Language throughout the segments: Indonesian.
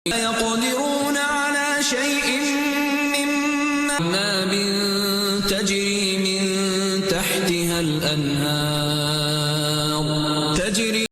يقدرون على شيء مما تجري من تحتها الأنهار تجري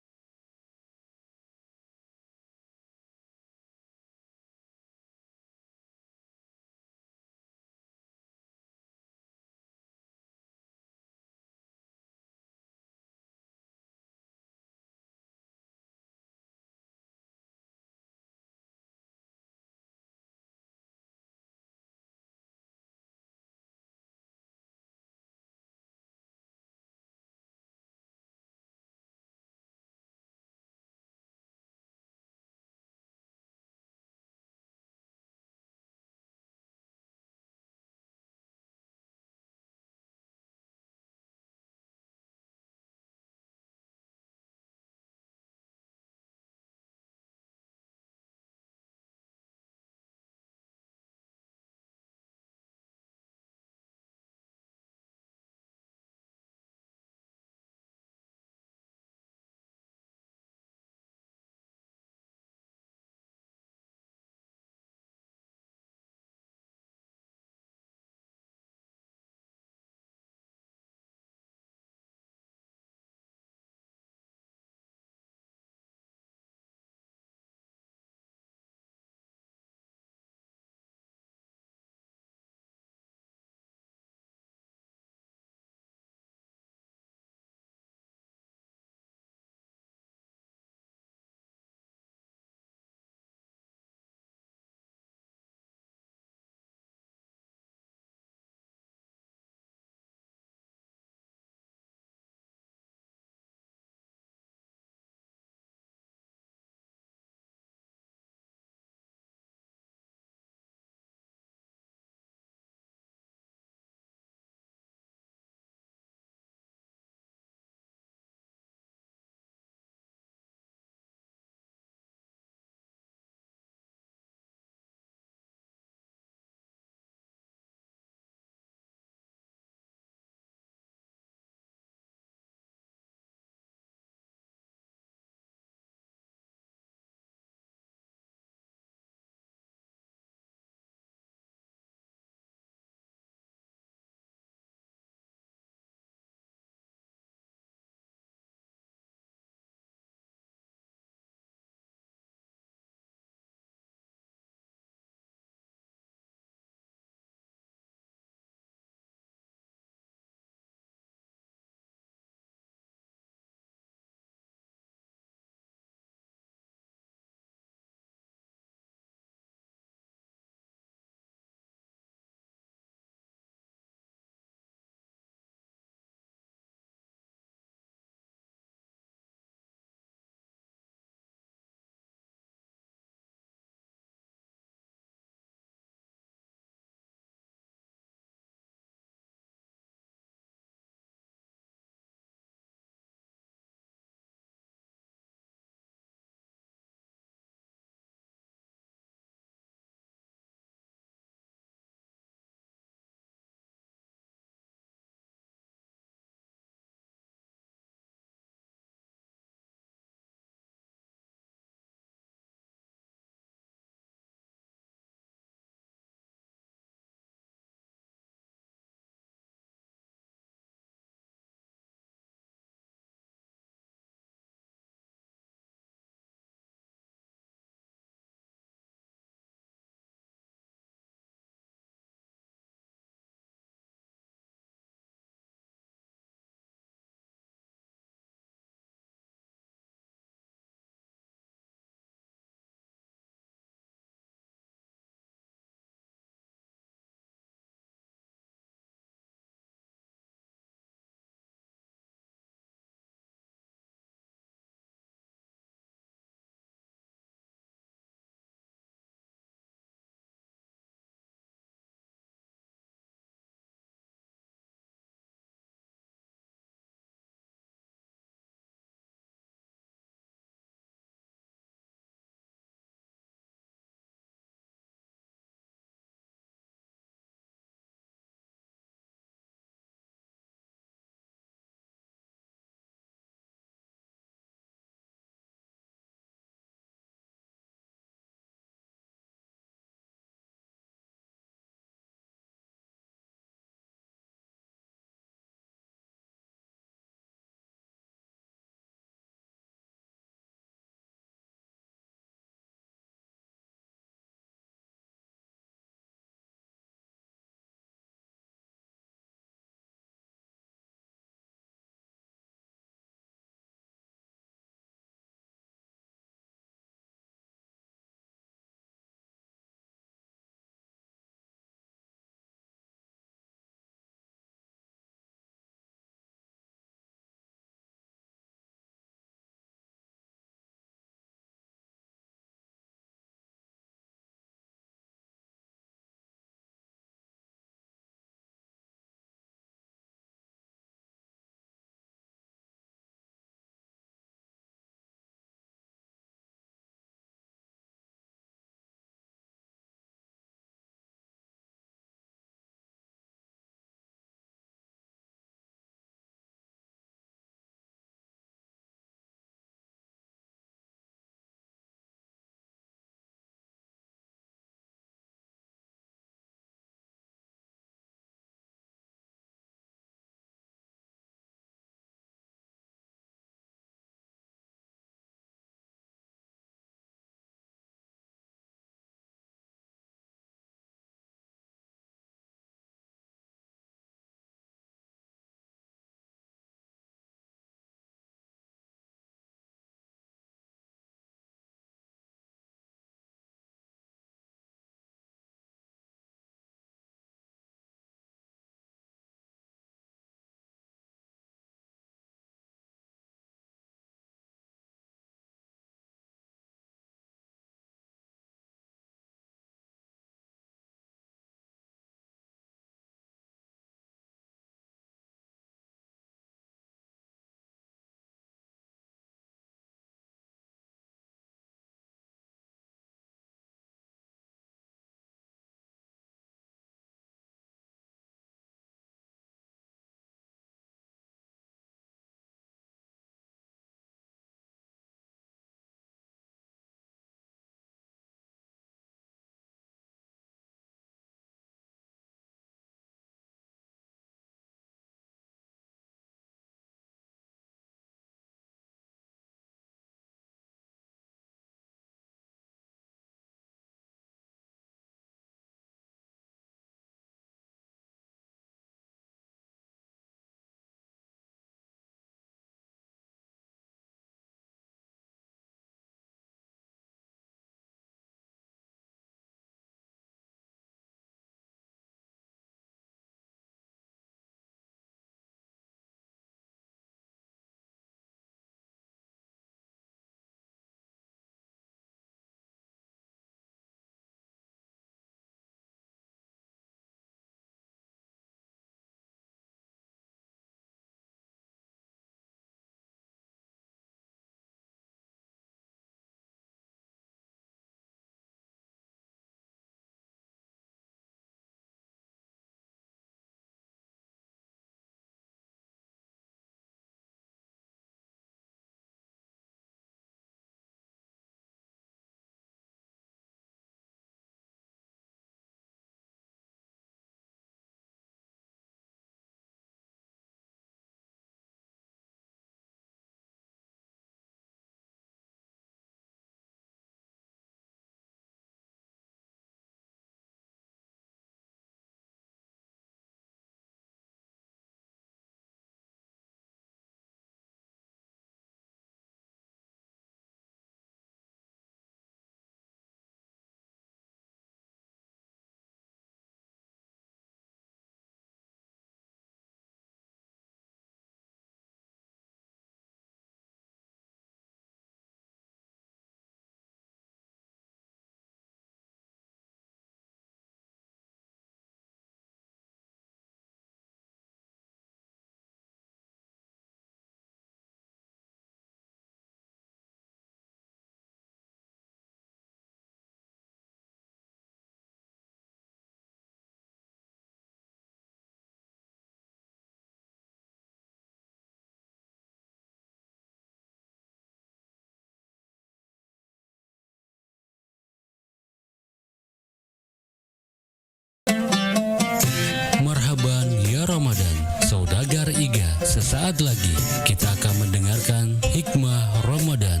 Saudagar Iga, sesaat lagi kita akan mendengarkan Hikmah Ramadan.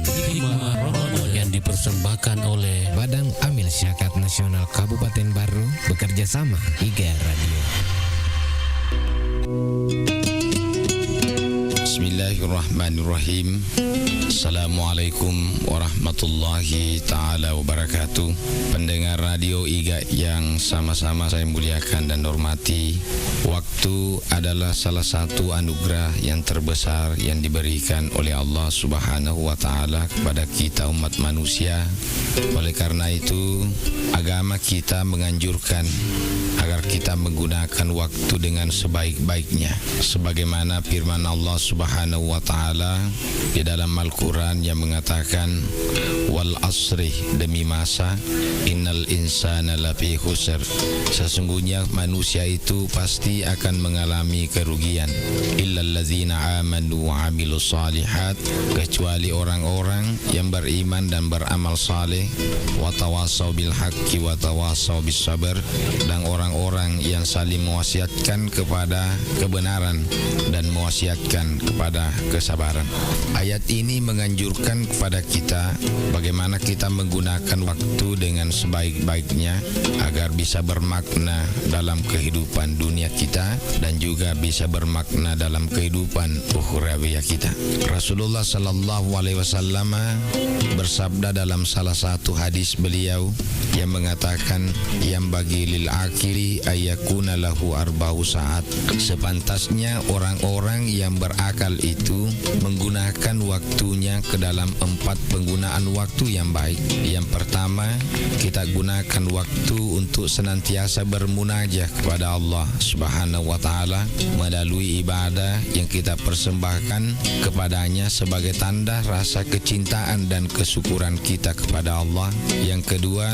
Yang dipersembahkan oleh Badan Amil Zakat Nasional Kabupaten Baru bekerja sama Iga Radio. Bismillahirrahmanirrahim. Assalamualaikum warahmatullahi ta'ala wabarakatuh. Pendengar radio IGA yang sama-sama saya muliakan dan hormati, waktu adalah salah satu anugerah yang terbesar yang diberikan oleh Allah Subhanahu wa ta'ala kepada kita umat manusia. Oleh karena itu, agama kita menganjurkan agar kita menggunakan waktu dengan sebaik-baiknya, sebagaimana firman Allah Subhanahu wa ta'ala di dalam Al-Quran yang mengatakan, wal asri, demi masa, innal insana lafi khusr, sesungguhnya manusia itu pasti akan mengalami kerugian, illal ladzina amanu wa amilus salihat, kecuali orang-orang yang beriman dan beramal saleh, wa tawassaw bil haqqi wa tawassaw bis sabr, dan orang-orang yang saling mewasiatkan kepada kebenaran dan mewasiatkan kepada kesabaran. Ayat ini menganjurkan kepada kita bagaimana kita menggunakan waktu dengan sebaik-baiknya agar bisa bermakna dalam kehidupan dunia kita dan juga bisa bermakna dalam kehidupan ukhrawiyah kita. Rasulullah sallallahu alaihi wasallam bersabda dalam salah satu hadis beliau yang mengatakan, yang bagi lil akili ayyakuna lahu arba'u saat, sepantasnya orang-orang yang berakal itu menggunakan waktunya ke dalam 4 penggunaan waktu yang baik. Yang pertama, kita gunakan waktu untuk senantiasa bermunajah kepada Allah Subhanahu wa ta'ala melalui ibadah yang kita persembahkan kepadanya sebagai tanda rasa kecintaan dan kesyukuran kita kepada Allah. Yang kedua,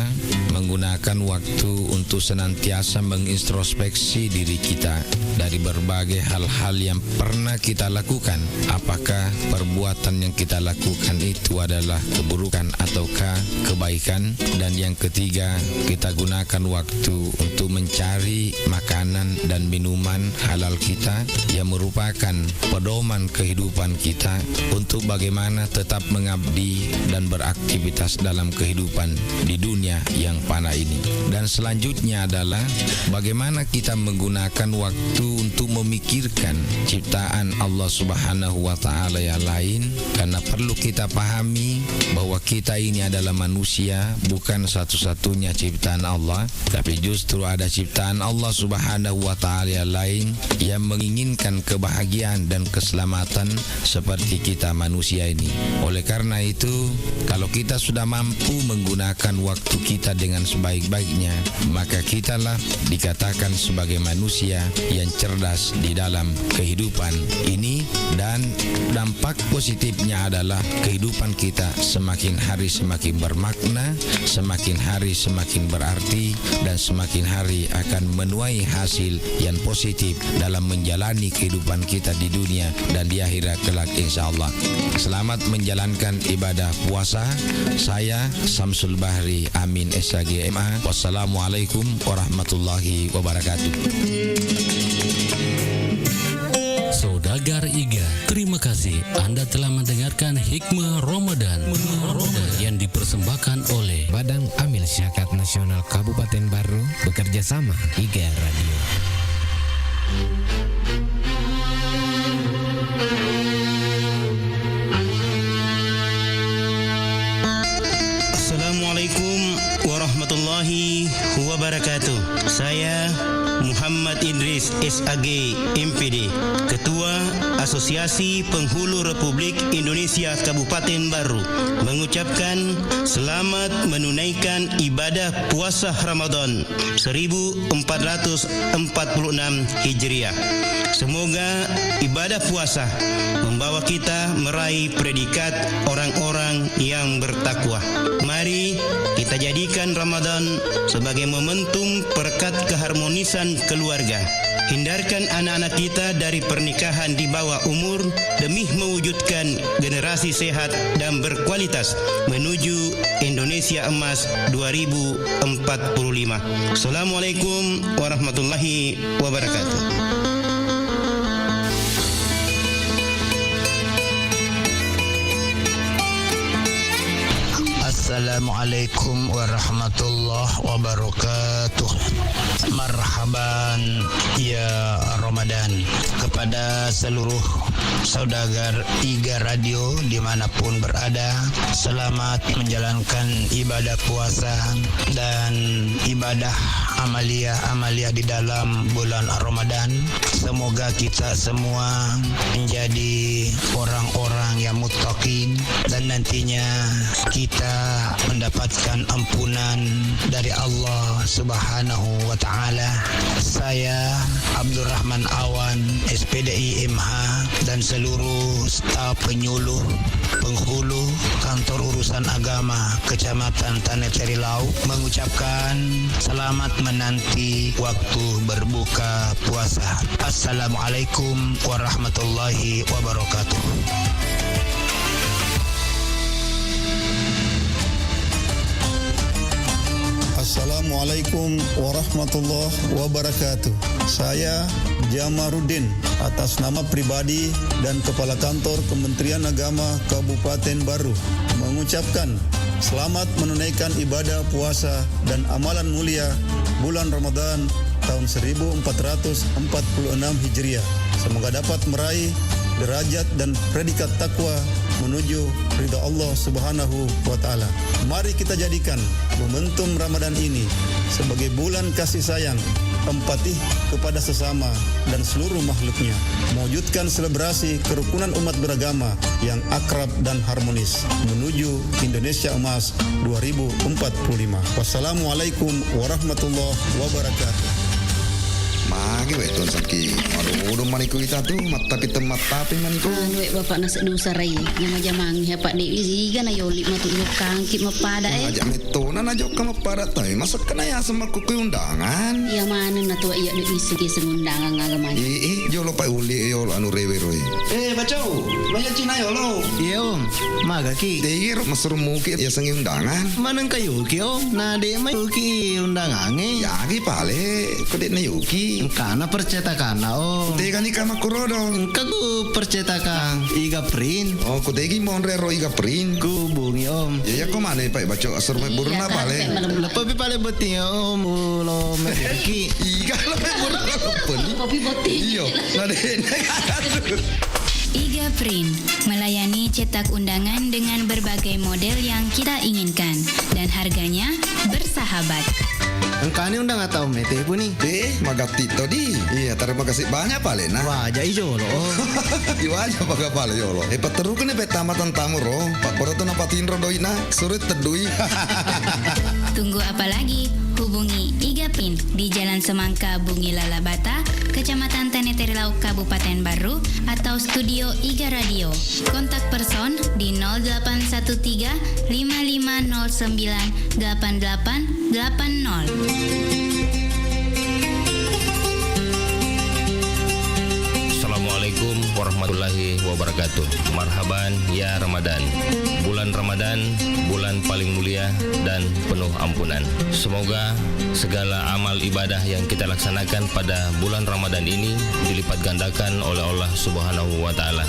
menggunakan waktu untuk senantiasa mengintrospeksi diri kita dari berbagai hal-hal yang pernah kita lakukan. Apakah perbuatan yang kita lakukan itu adalah keburukan ataukah kebaikan? Dan yang ketiga, kita gunakan waktu untuk mencari makanan dan minuman halal kita yang merupakan pedoman kehidupan kita untuk bagaimana tetap mengabdi dan beraktivitas dalam kehidupan di dunia yang fana ini. Dan selanjutnya adalah bagaimana kita menggunakan waktu untuk memikirkan ciptaan Allah Subhanahu wa ta'ala yang lain, karena perlu kita pahami bahwa kita ini adalah manusia, bukan satu-satunya ciptaan Allah, tapi justru ada ciptaan Allah Subhanahu wa ta'ala yang lain yang menginginkan kebahagiaan dan keselamatan seperti kita manusia ini. Oleh karena itu, kalau kita sudah mampu menggunakan waktu kita dengan sebaik-baiknya, maka kitalah dikatakan sebagai manusia yang cerdas di dalam kehidupan ini, dan dampak positifnya adalah kehidupan kita semakin hari semakin bermakna, semakin hari semakin berarti, dan semakin hari akan menuai hasil yang positif dalam menjalani kehidupan kita di dunia dan di akhirat kelak insyaallah. Selamat menjalankan ibadah puasa. Saya Samsul Bahri Amin SHG MA. Wassalamualaikum warahmatullahi wabarakatuh. Saudagar Iga, terima kasih Anda telah mendengarkan Hikmah Ramadan yang dipersembahkan oleh Badan Amil Zakat Nasional Kabupaten Baru bekerja sama Iga Radio. Assalamualaikum warahmatullahi wabarakatuh. Saya Muhammad Idris SAG MPD, Ketua Asosiasi Penghulu Republik Indonesia Kabupaten Baru, mengucapkan selamat menunaikan ibadah puasa Ramadan 1446 Hijriah. Semoga ibadah puasa membawa kita meraih predikat orang-orang yang bertakwa. Mari kita jadikan Ramadan sebagai momentum perekat keharmonisan keluarga. Hindarkan anak-anak kita dari pernikahan di bawah umur demi mewujudkan generasi sehat dan berkualitas menuju Indonesia Emas 2045. Assalamualaikum warahmatullahi wabarakatuh. Assalamualaikum warahmatullahi wabarakatuh. Marhaban ya Ramadan. Kepada seluruh saudagar IGA Radio dimanapun berada, selamat menjalankan ibadah puasa dan ibadah amalia di dalam bulan Ramadan. Semoga kita semua menjadi orang-orang yang muttaqin dan nantinya kita mendapatkan ampunan dari Allah Subhanahu wa taala. Saya Abdurrahman Awan, SPDI MH, dan seluruh staf penyuluh penghulu kantor urusan agama Kecamatan Tanah Carilau mengucapkan selamat menanti waktu berbuka puasa. Assalamualaikum warahmatullahi wabarakatuh. Assalamualaikum warahmatullahi wabarakatuh. Saya Jamaruddin atas nama pribadi dan Kepala Kantor Kementerian Agama Kabupaten Baru mengucapkan selamat menunaikan ibadah puasa dan amalan mulia bulan Ramadan tahun 1446 Hijriah. Semoga dapat meraih derajat dan predikat takwa menuju ridha Allah Subhanahu wa taala. Mari kita jadikan momentum Ramadan ini sebagai bulan kasih sayang, empati kepada sesama dan seluruh makhluknya, mewujudkan selebrasi kerukunan umat beragama yang akrab dan harmonis menuju Indonesia Emas 2045. Wassalamualaikum warahmatullahi wabarakatuh. Magi weton saki. Aduh, maniku kita tuh mata kita mata tapi maniku. Wek bapak nasi dosa rai. Yang jamang ya Pak Dewi ziga na yoli matu nyokang kip mapada Ajak metona na jok ka mapada tay. Masa kena ya sama kuku undangan. Ya mana na tua iya Dewi segi sengundangan ngagamanya. Jolo pa uli yolo anu rewe roy. Bacau, banyak Cina yolo. Iya om, maga ki. Degir masur muki ya sengi undangan. Manang kayu ki om, nade mai ki undangange. Ya ki pale, kode na yuki. Kana percetakan om. Tega ni kama kurodo. Kagu percetakan iga print. Oh, kudegi monre ro iga print. Ku bungi om. Ya ko mane pa baco asur me burna pale. Lepa pale beti om ulo meriki. Iga lepe burna lepun. Kopi boti. Iyo, nade. IGA Print melayani cetak undangan dengan berbagai model yang kita inginkan dan harganya bersahabat. Engkani undang atau mete pun ni? Magati to di. Iya, terima kasih banyak pale na. Wah, jai jolo. Iwaja paga pale yolo. Pateru kan tamatan tamu ro. Pak Boroto napatin ro doina. Surit tedui. Tunggu apa lagi? Hubungi IGA Print di Jalan Semangka Bungi Lalabata, Kecamatan Tanah Kabupaten Baru, atau Studio IGA Radio. Kontak person di 0813 5509 8880. Assalamualaikum warahmatullahi wabarakatuh. Marhaban ya Ramadan. Bulan Ramadan, bulan paling mulia dan penuh ampunan. Semoga segala amal ibadah yang kita laksanakan pada bulan Ramadan ini dilipat gandakan oleh Allah Subhanahu wa taala.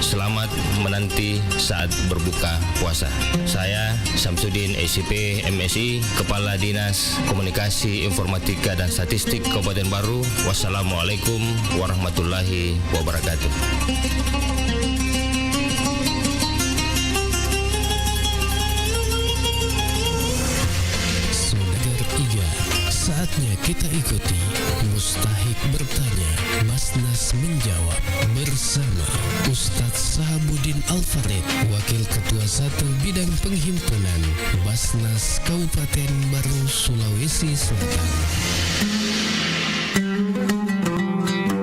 Selamat menanti saat berbuka puasa. Saya Samsudin SCP MSI, Kepala Dinas Komunikasi Informatika dan Statistik Kabupaten Baru. Wassalamualaikum warahmatullahi wabarakatuh. Saudagar IGA, saatnya kita ikuti Mustahik bertanya, Basnas menjawab bersama Ustadz Sahabuddin Al-Farid, Wakil Ketua 1 Bidang Penghimpunan Basnas Kabupaten Baru, Sulawesi Selatan.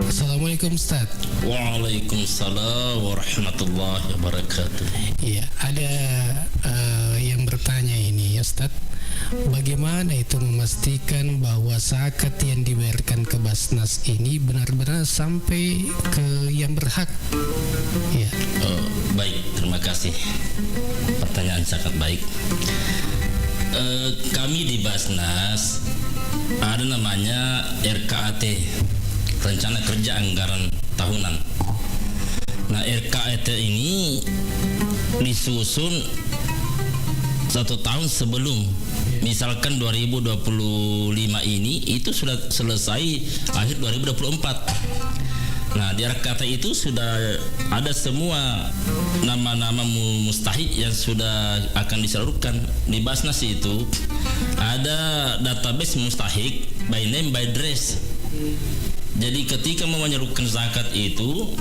Assalamualaikum Ustaz. Waalaikumsalam warahmatullahi wabarakatuh. Ya, ada yang bertanya ini Ustaz, bagaimana itu memastikan bahwa zakat yang dibayarkan ke Basnas ini benar-benar sampai ke yang berhak? Ya. Baik, terima kasih. Pertanyaan sangat baik. Kami di Basnas ada namanya RKAT, Rencana Kerja Anggaran Tahunan. Nah, RKAT ini disusun 1 tahun sebelum. Misalkan 2025 ini itu sudah selesai akhir 2024. Nah, di RKT itu sudah ada semua nama-nama mustahik yang sudah akan disalurkan. Di Basnas itu ada database mustahik by name by address. Jadi ketika mau menyalurkan zakat itu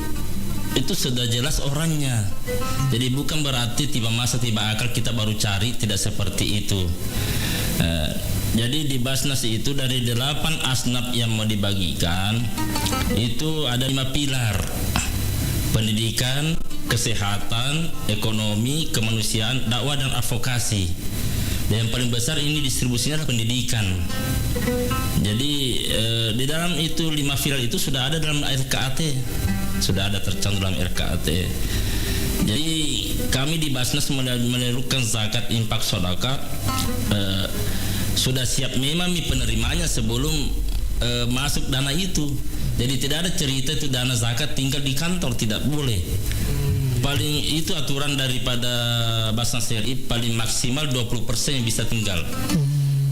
sudah jelas orangnya. Jadi bukan berarti tiba masa tiba akal kita baru cari, tidak seperti itu. Jadi di Basnas itu dari 8 asnaf yang mau dibagikan itu ada 5 pilar: pendidikan, kesehatan, ekonomi, kemanusiaan, dakwah dan advokasi. Dan yang paling besar ini distribusinya adalah pendidikan. Jadi di dalam itu 5 pilar itu sudah ada dalam RKAT, sudah ada tercantum dalam RKAT. Jadi kami di Basnas menyeluruhkan zakat infak sedekah sudah siap memang penerimanya sebelum masuk dana itu. Jadi tidak ada cerita itu dana zakat tinggal di kantor, tidak boleh. Paling itu aturan daripada Basnas RI, paling maksimal 20% yang bisa tinggal.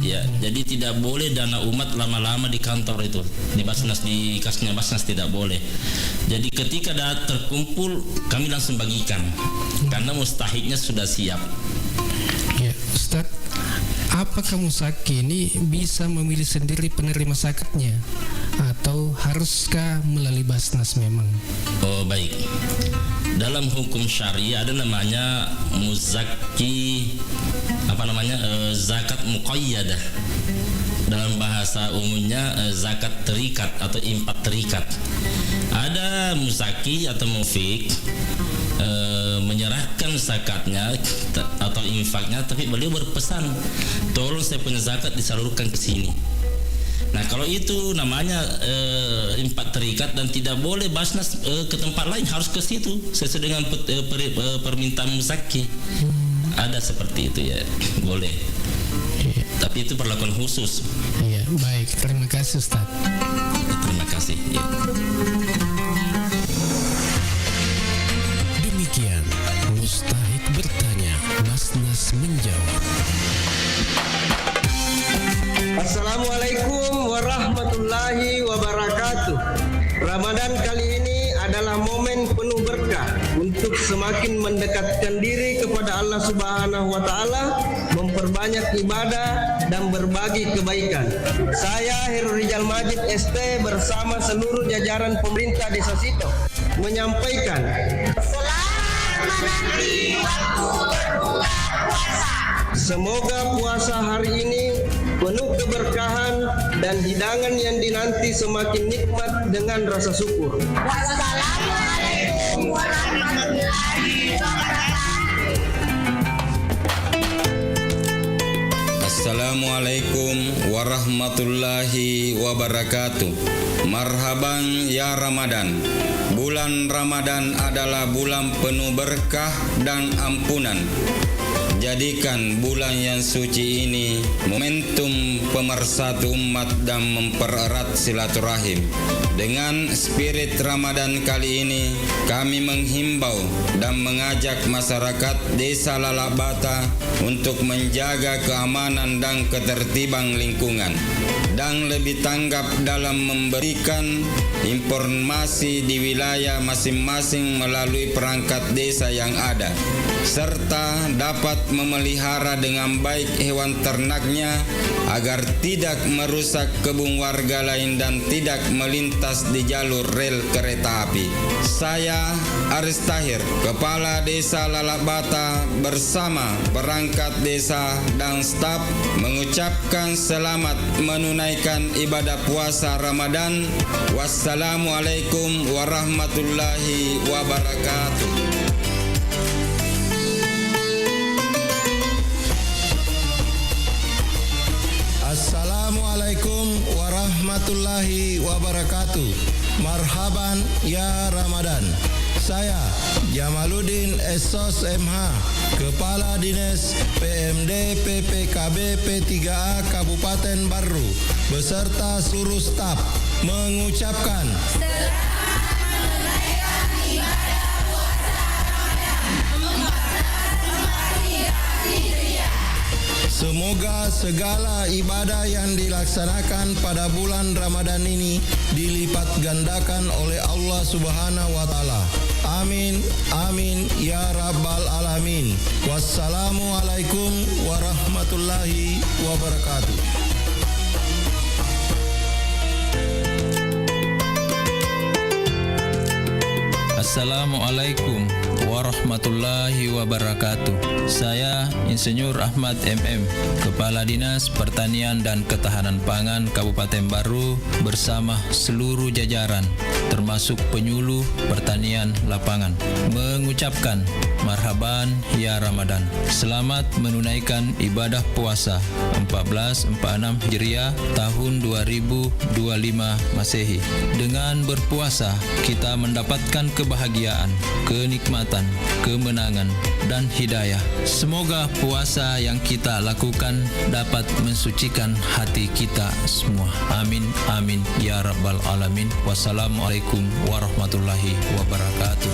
Ya, jadi tidak boleh dana umat lama-lama di kantor itu. Di Basnas, di kasnya Basnas tidak boleh. Jadi ketika terkumpul kami langsung bagikan karena mustahiknya sudah siap. Ya, Ustaz, apakah musaki ini bisa memilih sendiri penerima zakatnya atau haruskah melalui Basnas memang? Oh, baik. Dalam hukum syariah ada namanya muzaki, zakat muqayyadah. Dalam bahasa umumnya zakat terikat atau infak terikat. Ada muzaki atau mufik menyerahkan zakatnya atau infaknya, tapi beliau berpesan, tolong saya punya zakat disalurkan ke sini. Nah, kalau itu namanya infak terikat dan tidak boleh Basnas ke tempat lain, harus ke situ sesuai dengan permintaan muzaki. Ada seperti itu ya, boleh. Tapi itu perlakuan khusus. Iya, baik. Terima kasih Ustaz. Terima kasih. Ya. Demikian Mustahik bertanya, Basnas menjawab. Assalamualaikum warahmatullahi wabarakatuh. Ramadan kali ini adalah momen penuh berkah untuk semakin mendekatkan diri kepada Allah Subhanahu wa taala, memperbanyak ibadah dan berbagi kebaikan. Saya Heru Rijal Majid ST bersama seluruh jajaran pemerintah Desa Sito menyampaikan selamat menanti waktu berbuka puasa. Semoga puasa hari ini penuh keberkahan dan hidangan yang dinanti semakin nikmat dengan rasa syukur. Wassalamualaikum warahmatullahi wabarakatuh. Assalamualaikum warahmatullahi wabarakatuh. Marhaban ya Ramadan. Bulan Ramadan adalah bulan penuh berkah dan ampunan. Jadikan bulan yang suci ini momentum pemersatu umat dan mempererat silaturahim. Dengan spirit Ramadan kali ini, kami menghimbau dan mengajak masyarakat Desa Lalabata untuk menjaga keamanan dan ketertiban lingkungan dan lebih tanggap dalam memberikan informasi di wilayah masing-masing melalui perangkat desa yang ada, serta dapat memelihara dengan baik hewan ternaknya agar tidak merusak kebun warga lain dan tidak melintas di jalur rel kereta api. Saya Aris Tahir, Kepala Desa Lalabata bersama perangkat desa dan staf mengucapkan selamat menunaikan ibadah puasa Ramadan. Wassalamualaikum warahmatullahi wabarakatuh. Assalamualaikum warahmatullahi wabarakatuh. Marhaban ya Ramadan. Saya Jamaluddin Esos MH, Kepala Dinas PMD PPKB P3A Kabupaten Barru beserta seluruh staf mengucapkan segala ibadah yang dilaksanakan pada bulan Ramadan ini dilipat gandakan oleh Allah Subhanahu wa taala. Amin, amin ya rabbal alamin. Wassalamualaikum warahmatullahi wabarakatuh. Assalamualaikum warahmatullahi wabarakatuh. Saya Insinyur Ahmad MM, Kepala Dinas Pertanian dan Ketahanan Pangan Kabupaten Baru bersama seluruh jajaran termasuk penyuluh pertanian lapangan mengucapkan marhaban ya Ramadan. Selamat menunaikan ibadah puasa 1446 Hijriah tahun 2025 Masehi. Dengan berpuasa kita mendapatkan kebahagiaan, kenikmatan, kemenangan, dan hidayah. Semoga puasa yang kita lakukan dapat mensucikan hati kita semua. Amin, amin, ya rabbal alamin. Wassalamualaikum warahmatullahi wabarakatuh.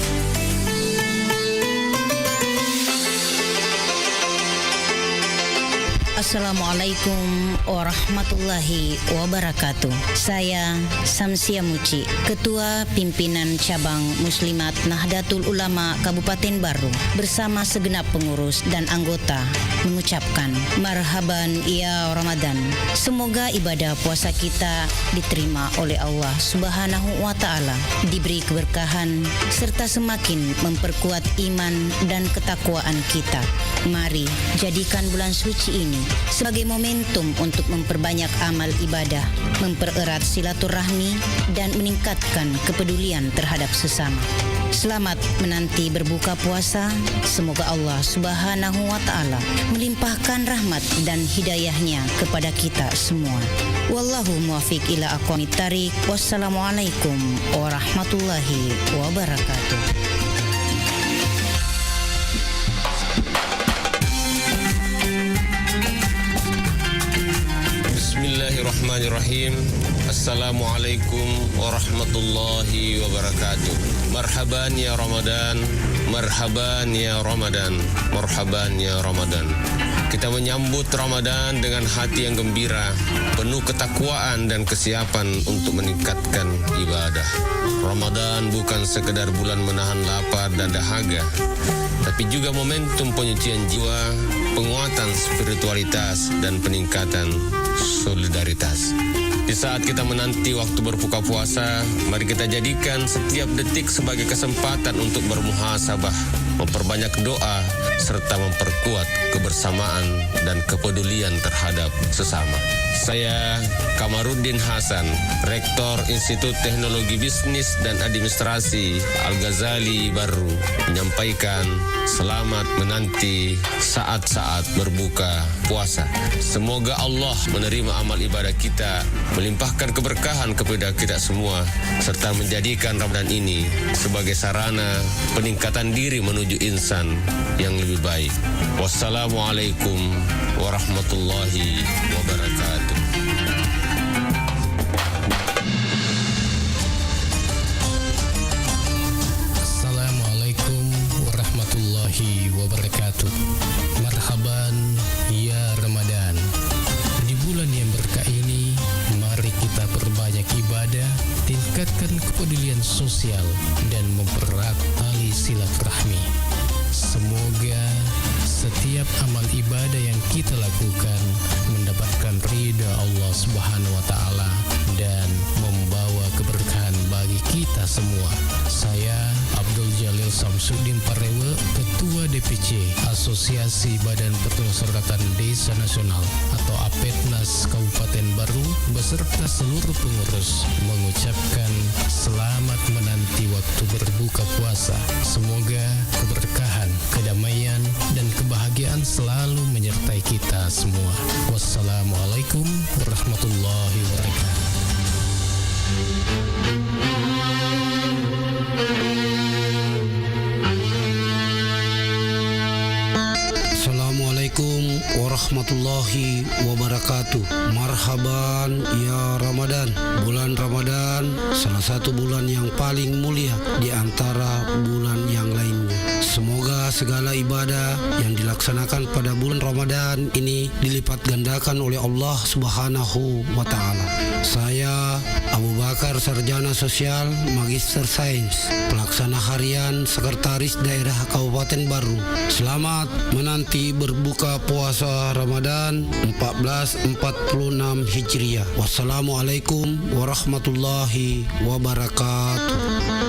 Assalamualaikum warahmatullahi wabarakatuh. Saya Samsia Muci, Ketua Pimpinan Cabang Muslimat Nahdlatul Ulama Kabupaten Baru bersama segenap pengurus dan anggota mengucapkan marhaban ya Ramadan. Semoga ibadah puasa kita diterima oleh Allah Subhanahu wa taala, diberi keberkahan serta semakin memperkuat iman dan ketakwaan kita. Mari jadikan bulan suci ini sebagai momentum untuk memperbanyak amal ibadah, mempererat silaturahmi, dan meningkatkan kepedulian terhadap sesama. Selamat menanti berbuka puasa. Semoga Allah Subhanahu wa taala melimpahkan rahmat dan hidayahnya kepada kita semua. Wallahu muwaffiq ila aqwamit thariq. Wassalamualaikum warahmatullahi wabarakatuh. Bismillahirrahmanirrahim. Assalamualaikum warahmatullahi wabarakatuh. Marhaban ya Ramadan, marhaban ya Ramadan, marhaban ya Ramadan. Kita menyambut Ramadan dengan hati yang gembira, penuh ketakwaan dan kesiapan untuk meningkatkan ibadah. Ramadan bukan sekedar bulan menahan lapar dan dahaga, tapi juga momentum penyucian jiwa, penguatan spiritualitas, dan peningkatan solidaritas. Di saat kita menanti waktu berbuka puasa, mari kita jadikan setiap detik sebagai kesempatan untuk bermuhasabah, memperbanyak doa, serta memperkuat kebersamaan dan kepedulian terhadap sesama. Saya Kamarudin Hasan, Rektor Institut Teknologi Bisnis dan Administrasi Al-Ghazali Baru, menyampaikan selamat menanti saat-saat berbuka puasa. Semoga Allah menerima amal ibadah kita, melimpahkan keberkahan kepada kita semua, serta menjadikan Ramadan ini sebagai sarana peningkatan diri menuju insan yang lebih baik. Wassalamualaikum warahmatullahi wabarakatuh. Assalamualaikum warahmatullahi wabarakatuh. Marhaban ya Ramadan. Di bulan yang berkah ini, mari kita perbanyak ibadah, tingkatkan kepedulian sosial, dan mempererat tali silaturahmi. Semoga setiap amal ibadah yang kita lakukan mendapatkan ridha Allah Subhanahu wa taala dan membawa keberkahan bagi kita semua. Saya Abdul Jalil Samsudin Parewe, Ketua DPC Asosiasi Badan Permusyawaratan Desa Nasional atau APEDNAS Kabupaten Baru beserta seluruh pengurus mengucapkan selamat menanti waktu berbuka puasa. Semoga keberkahan, kedamaian, dan kebahagiaan selalu menyertai kita semua. Wassalamualaikum warahmatullahi wabarakatuh. Assalamualaikum warahmatullahi wabarakatuh. Marhaban ya Ramadan. Bulan Ramadan salah satu bulan yang paling mulia di antara bulan yang lainnya. Semoga Semoga segala ibadah yang dilaksanakan pada bulan Ramadan ini dilipat gandakan oleh Allah Subhanahu wa Ta'ala. Saya Abu Bakar, Sarjana Sosial, Magister Sains, Pelaksana Harian Sekretaris Daerah Kabupaten Baru. Selamat menanti berbuka puasa Ramadan 1446 Hijriah. Wassalamualaikum warahmatullahi wabarakatuh.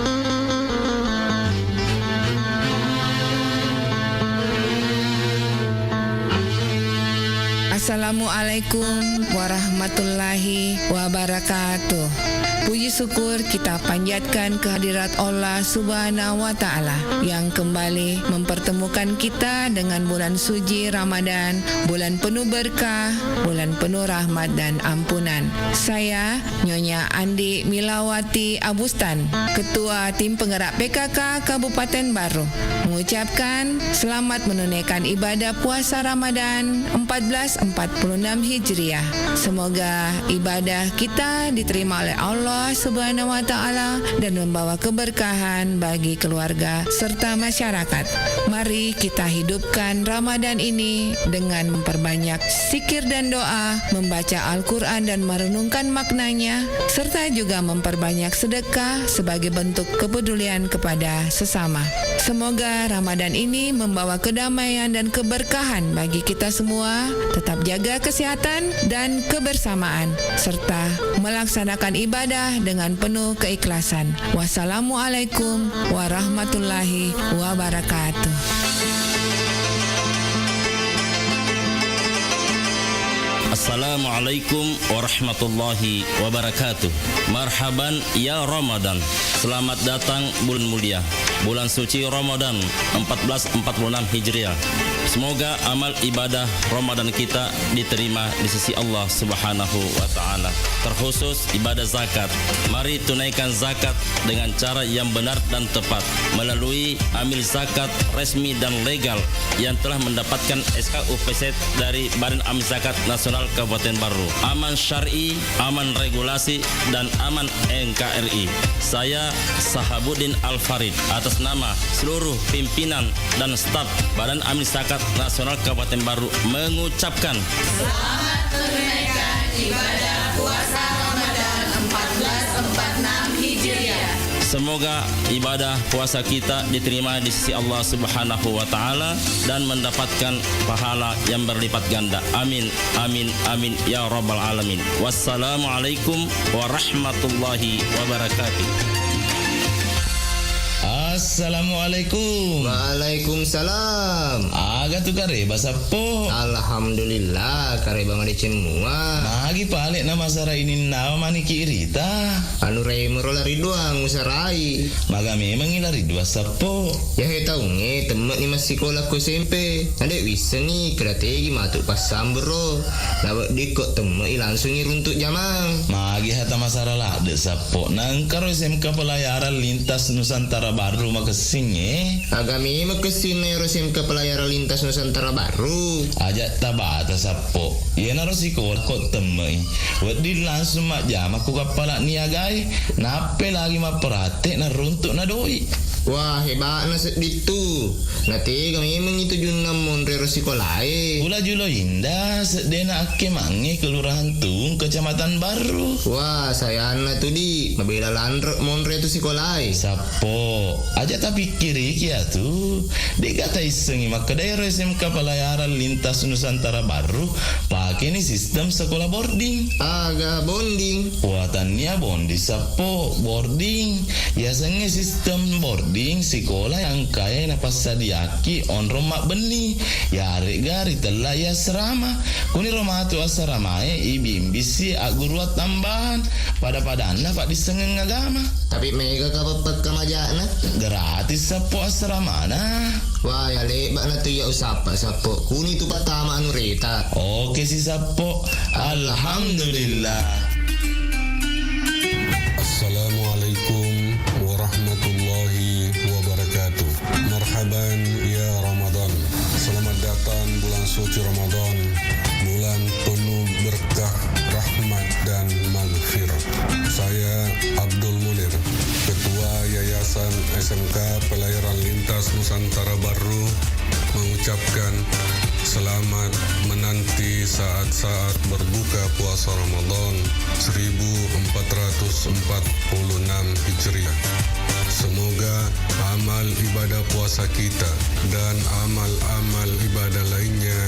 Assalamualaikum warahmatullahi wabarakatuh. Puji syukur kita panjatkan kehadirat Allah Subhanahu wa Ta'ala yang kembali mempertemukan kita dengan bulan suci Ramadan, bulan penuh berkah, bulan penuh rahmat dan ampunan. Saya Nyonya Andi Milawati Abustan, Ketua Tim Penggerak PKK Kabupaten Baru, mengucapkan selamat menunaikan ibadah puasa Ramadan 1446 Hijriah. Semoga ibadah kita diterima oleh Allah Subhanahu wa Ta'ala dan membawa keberkahan bagi keluarga serta masyarakat. Mari kita hidupkan Ramadan ini dengan memperbanyak zikir dan doa, membaca Al-Quran dan merenungkan maknanya, serta juga memperbanyak sedekah sebagai bentuk kepedulian kepada sesama. Semoga Ramadan ini membawa kedamaian dan keberkahan bagi kita semua. Tetap jaga kesehatan dan kebersamaan, serta melaksanakan ibadah dengan penuh keikhlasan. Wassalamualaikum warahmatullahi wabarakatuh. Assalamualaikum warahmatullahi wabarakatuh. Marhaban ya Ramadan. Selamat datang bulan mulia, bulan suci Ramadan 1446 Hijriah. Semoga amal ibadah Ramadan kita diterima di sisi Allah Subhanahu wa Ta'ala. Terkhusus ibadah zakat. Mari tunaikan zakat dengan cara yang benar dan tepat melalui amil zakat resmi dan legal yang telah mendapatkan SK UPZ dari Badan Amil Zakat Nasional Kabupaten Baru. Aman syar'i, aman regulasi, dan aman NKRI. Saya Sahabuddin Al-Farid atas nama seluruh pimpinan dan staf Badan Amil Zakat Nasional Kabupaten Baru mengucapkan selamat menunaikan ibadah puasa Ramadan 1446 Hijriah. Semoga ibadah puasa kita diterima di sisi Allah Subhanahu wa Ta'ala dan mendapatkan pahala yang berlipat ganda. Amin, amin, amin ya Rabbal Alamin. Wassalamualaikum warahmatullahi wabarakatuh. Assalamualaikum. Waalaikumsalam. Aga tu kare bahasa po. Alhamdulillah kare bang ada cemua. Magi palik nama sara ini nama mani kirita. Anu rei merola riduang usarai. Maga memang ilari dua sapo. Ya he tahu nge temen ni masih sekolah ku SMP. Ada wisa ni strategi matuk pasam bro. Lawak dikot temen langsung runtuk jamang. Magi hata masara lah de sapo. Nangkaro SMK pelayaran lintas Nusantara Baru makasing agami makasing na SMK pelayaran lintas Nusantara Baru ajak tabata sapo ya narosiko kot temai wadi langsung mak jam aku kapala niagai nape lagi maperate na runtuk na doi. Wah hebat na ditu. Nanti kami mengitu junam monre resiko lain. Ula julo indah sedena ake mange kelurahan Tung Kecamatan Baru. Wah saya anak tu di mabela landrek monre tu sikolai. Sapo aja tapi kiri kia tu dikata isengi maka daerah SMK pelayaran lintas Nusantara Baru pakai ni sistem sekolah boarding. Aga bonding. Buatannya bondi sapo boarding. Biasanya sistem boarding sekolah yang kaya na pasadiaki on rumah beni ya gari telah ya serama kuni rumah tu asrama ibimbisi aguruat tambahan pada anak pak disengeng agama tapi mega kapapat kamajana gratis sapo asrama na. Wah ya lebat na tu ya usapa sapo kuni tu pertama anu reta. Oke si sapo alhamdulillah. Assalamualaikum warahmatullahi wabarakatuh. Marhaban ya Ramadan. Selamat datang bulan suci Ramadan, bulan penuh berkah, rahmat dan maghfirah. Saya Abdul Munir, Ketua Yayasan lulusan SMK Pelayaran Lintas Nusantara Baru mengucapkan selamat menanti saat-saat berbuka puasa Ramadan 1446 Hijriah. Semoga amal ibadah puasa kita dan amal-amal ibadah lainnya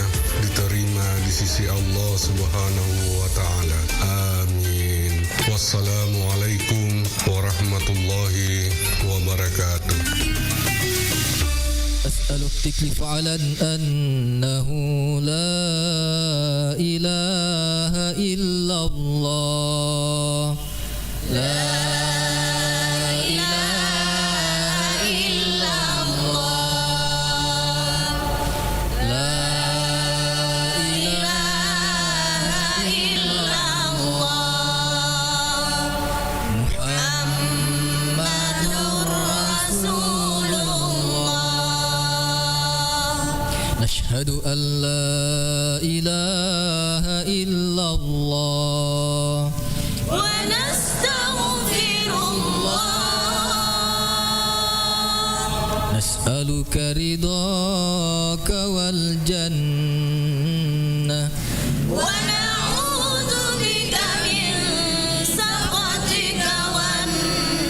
diterima di sisi Allah Subhanahu wa Ta'ala. Amin. Wassalamualaikum warahmatullahi wabarakatuh. أسأل التكليف على أنه لا إله إلا الله لا أشهد أن لا إله إلا الله ونستغفر الله نسألك رضاك والجنة ونعوذ بك من سخطك والنار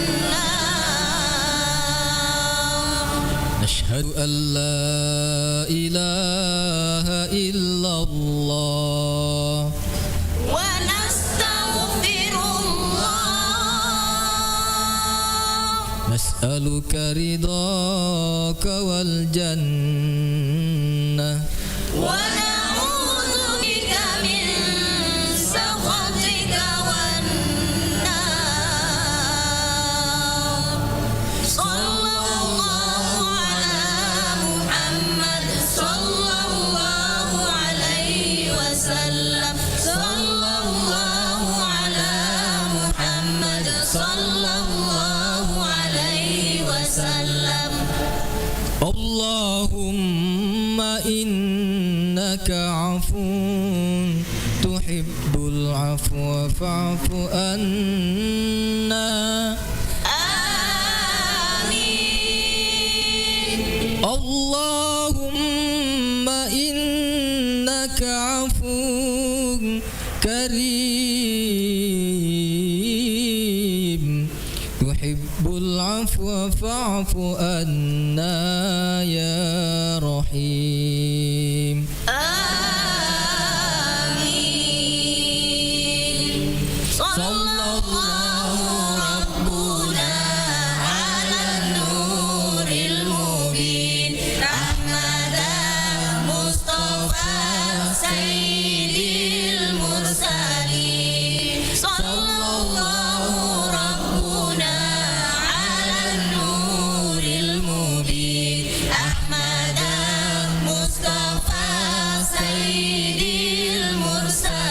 نشهد أن لا إله إلا الله ونستغفر الله نسألك رضاك والجنة ونعوذ بك من سخطك والنار صلى الله على محمد صلى الله عليه وسلم صلى الله على محمد صلى الله عليه وسلم اللهم إنك عفو تحب العفو فاعف عنا آمين اللهم إنك عفو كريم تحب العفو فاعف عنا يا رحيم آمين صلى الله ربنا على النور المبين أحمد مصطفى سيد المرسلين صلى الله ربنا على النور المبين أحمد مصطفى سيد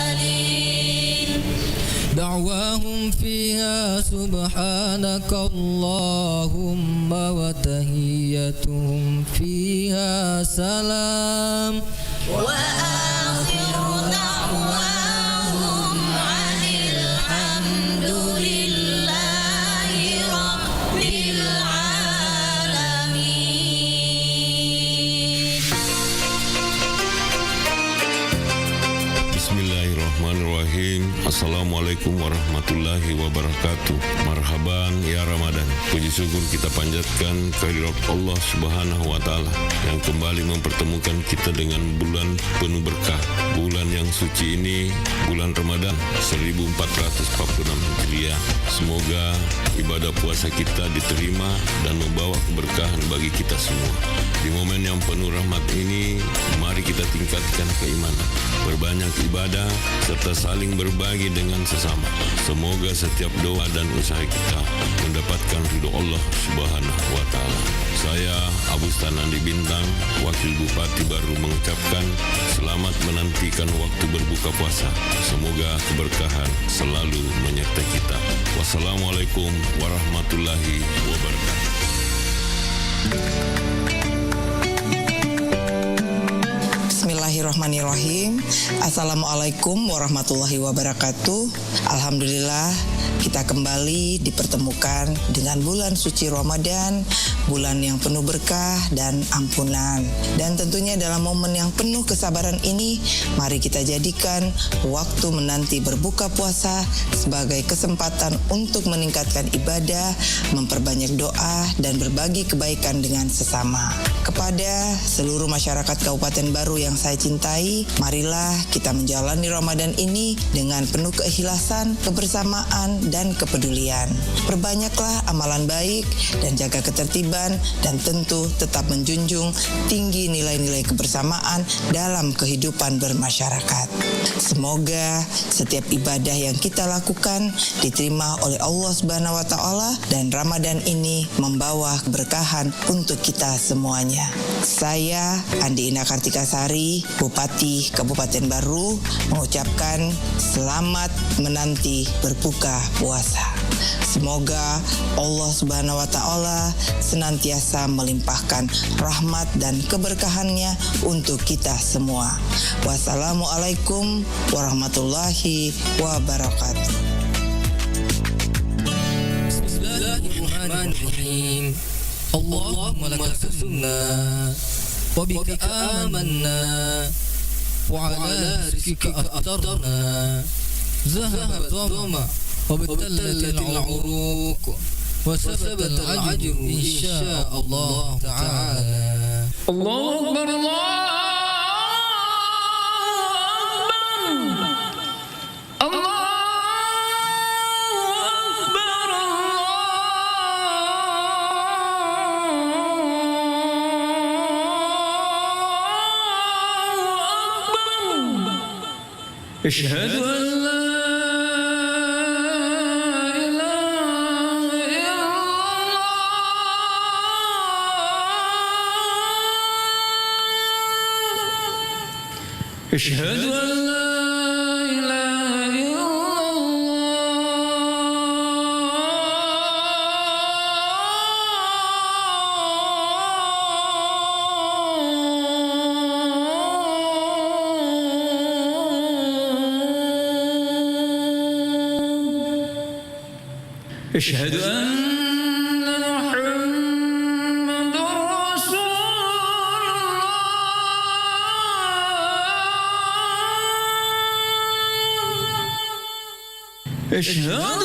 المرسلين دعواهم فيها سبحانك اللهم وتحيتهم فيها سلام وآخر دعواهم عن الحمد لله رب العالمين. Bismillahirrahmanirrahim. Assalamualaikum warahmatullahi wabarakatuh. Marhaban ya Ramadan. Puji syukur kita panjatkan kehadirat Allah Subhanahu wa Ta'ala yang kembali mempertemukan kita dengan bulan penuh berkah. Bulan yang suci ini, bulan Ramadan 1446 Hijriah. Semoga ibadah puasa kita diterima dan membawa keberkahan bagi kita semua. Di momen yang penuh rahmat ini, mari kita tingkatkan keimanan, berbanyak ibadah, serta saling berbagi dengan sesama. Semoga setiap doa dan usaha kita mendapatkan ridho Allah Subhanahu wa Ta'ala. Saya Abu Stanandi Bintang, Wakil Bupati Baru mengucapkan selamat menantikan waktu berbuka puasa. Semoga keberkahan selalu menyertai kita. Wassalamualaikum warahmatullahi wabarakatuh. Bismillahirrahmanirrahim. Assalamualaikum warahmatullahi wabarakatuh. Alhamdulillah kita kembali dipertemukan dengan bulan suci Ramadan, bulan yang penuh berkah dan ampunan. Dan tentunya dalam momen yang penuh kesabaran ini, mari kita jadikan waktu menanti berbuka puasa sebagai kesempatan untuk meningkatkan ibadah, memperbanyak doa, dan berbagi kebaikan dengan sesama. Kepada seluruh masyarakat Kabupaten Baru yang saya cintai, marilah kita menjalani Ramadan ini dengan penuh keikhlasan, kebersamaan, dan kepedulian. Perbanyaklah amalan baik dan jaga ketertiban, dan tentu tetap menjunjung tinggi nilai-nilai kebersamaan dalam kehidupan bermasyarakat. Semoga setiap ibadah yang kita lakukan diterima oleh Allah Subhanahu wa taala dan Ramadan ini membawa keberkahan untuk kita semuanya. Saya Andi Ina Kartikasari, Bupati Kabupaten Baru, mengucapkan selamat menanti berbuka puasa. Semoga Allah Subhanahu wa taala senantiasa melimpahkan rahmat dan keberkahannya untuk kita semua. Wassalamualaikum warahmatullahi wabarakatuh. Bismillahirrahmanirrahim. Allahumma laka sunnah wa bika amanna wa ala rizqika aftarna zahaba dhamma wa bitallatil uruq wa sababat al-ajr insya Allah ta'ala. Allahu akbar, Allahu أشهد أن لا إله إلا الله أشهد أن لا إله إلا أشهد أن محمد رسول الله أشهد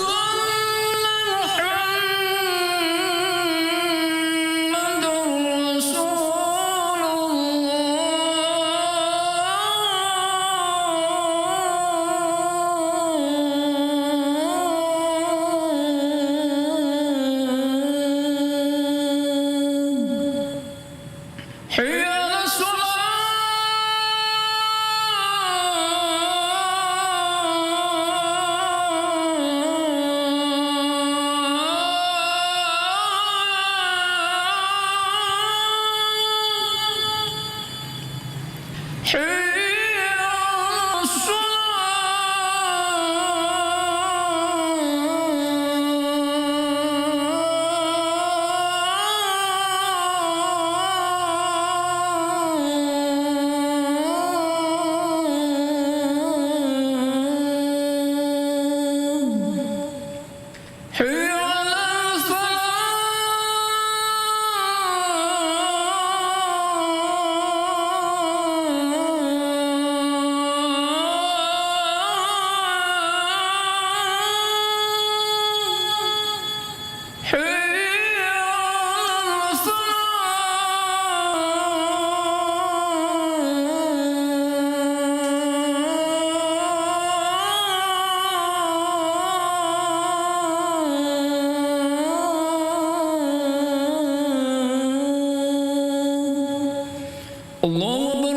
الله أكبر الله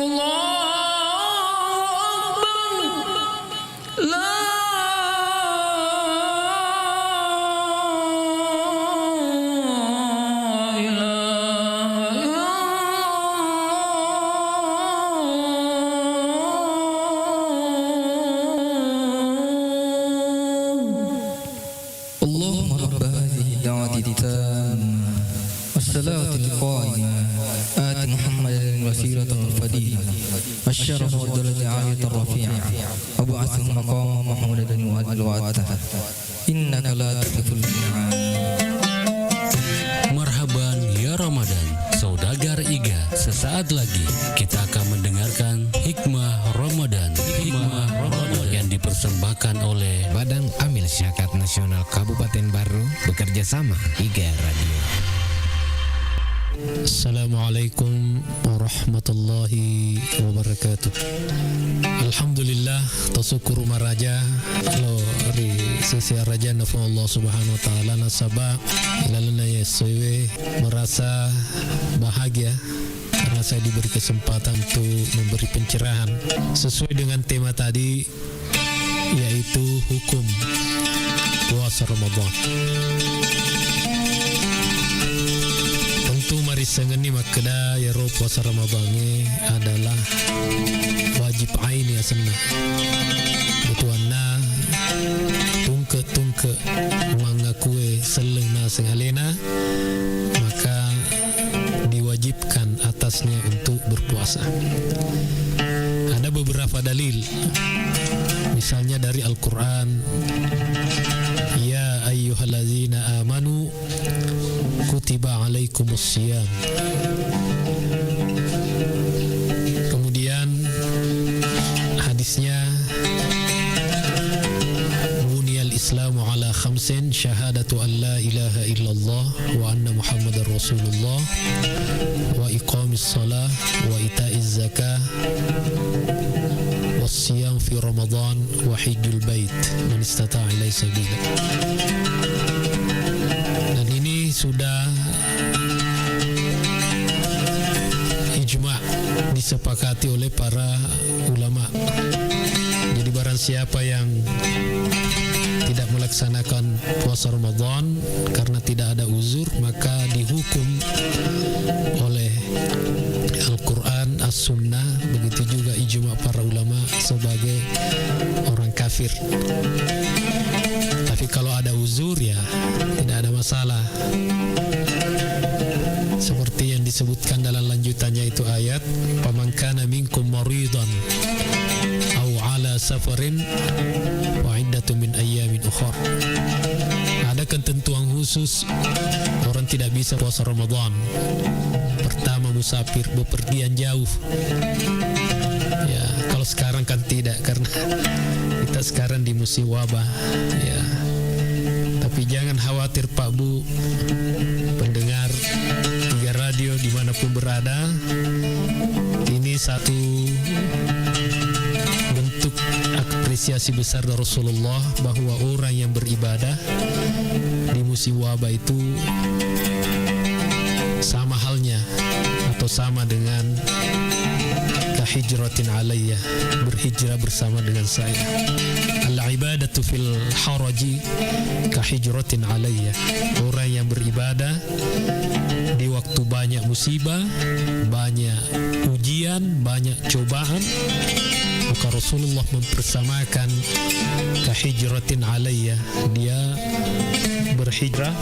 أكبر لا إله إلا الله اللهم رب هذه الدعوة التامة والصلاة القائمة آت محمدا الوسيلة والفضيلة والشرف والدرجة العالية الرفيعة وابعثه مقاما محمودا وأدعوته إنك لا تخلف الميعاد. Marhaban ya Ramadan, saudagar IGA. Sesaat lagi kita akan mendengarkan Hikmah Ramadan. Hikmah Ramadan yang dipersembahkan oleh Badan Amil Zakat Nasional Kabupaten Baru bekerja sama IGA Radio. Assalamualaikum warahmatullahi wabarakatuh. Alhamdulillah, tasukuru maraja lo ri sisi raja nafa Allah subhanahu wa ta'ala nasaba ilalana yesewe merasa bahagia karena saya diberi kesempatan untuk memberi pencerahan sesuai dengan tema tadi, yaitu hukum puasa Ramadan. Tentu mari sengeni makda ya ro puasa Ramadan adalah wajib ain ya senna. Betuanna tungke mengakui seleng na sengalena, maka diwajibkan atasnya untuk berpuasa. Ada beberapa dalil, misalnya dari Al-Quran, ya ayyuhallazina amanu kutiba alaikumus siyam. Kemudian hadisnya, buniyal islamu ala khamsin, syahadatu an la ilaha illallah wa anna muhammadar rasulullah wa iqamis salah wa itaiz zakah was-siyam fi ramadan wa hijjul bait man istata'a ilaihi sabila. Dan ini sudah ijma' disepakati oleh para ulama. Jadi barang siapa yang tidak melaksanakan puasa Ramadan karena tidak ada uzur, maka dihukum oleh Al-Quran, As-Sunnah, begitu juga ijma' para ulama sebagai orang kafir. Tapi kalau ada uzur ya tidak ada masalah. Seperti yang disebutkan dalam lanjutannya itu ayat, "Faman kana minkum maridan aw ala safarin wa iddatu min ayyamin ukhra." Ada ketentuan khusus orang tidak bisa puasa Ramadan. Pertama, musafir, bepergian jauh. Ya, kalau sekarang kan tidak, karena kita sekarang di musim wabah. Ya, tapi jangan khawatir Pak Bu, pendengar IGA Radio dimanapun berada. Ini satu bentuk apresiasi besar dari Rasulullah bahwa orang yang beribadah di musim wabah itu sama halnya atau sama dengan kahijratin alayya, berhijrah bersama dengan saya. Al-ibadatu fil haraji kahijratin alayya. Orang yang beribadah di waktu banyak musibah, banyak ujian, banyak cobaan, maka Rasulullah mempersamakan kahijratin alayya, dia berhijrah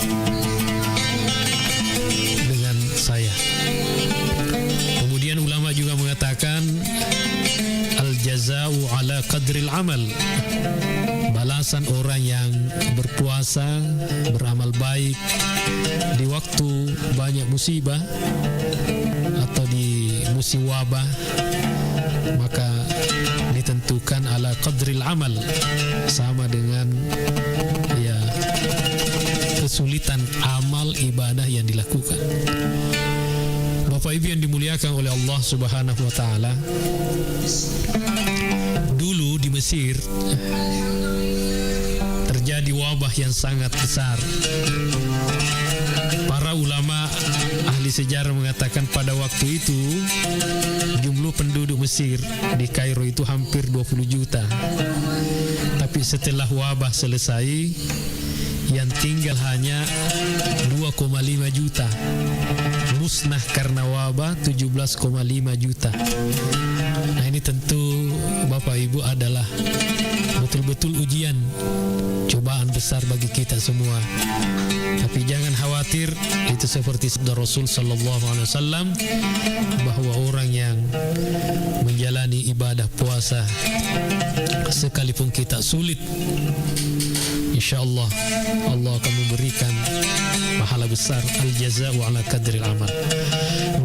dengan saya. Kemudian ulama juga mengatakan al-jazau ala qadril amal. Balasan orang yang berpuasa, beramal baik di waktu banyak musibah atau di musim wabah, maka ditentukan ala qadril amal, sama dengan ya kesulitan amal ibadah yang dilakukan. Bapak Ibu yang dimuliakan oleh Allah Subhanahu wa taala, dulu di Mesir terjadi wabah yang sangat besar. Para ulama ahli sejarah mengatakan pada waktu itu jumlah penduduk Mesir di Kairo itu hampir 20 juta. Tapi setelah wabah selesai, yang tinggal hanya 2,5 juta. Musnah karena wabah 17,5 juta. Nah, ini tentu Bapak Ibu adalah betul-betul ujian, cobaan besar bagi kita semua. Tapi jangan khawatir, itu seperti sabda Rasul sallallahu alaihi wasallam bahwa orang yang menjalani ibadah puasa sekalipun kita sulit, insyaallah Allah akan memberikan pahala besar, al-jazaa'u ala qadril amal.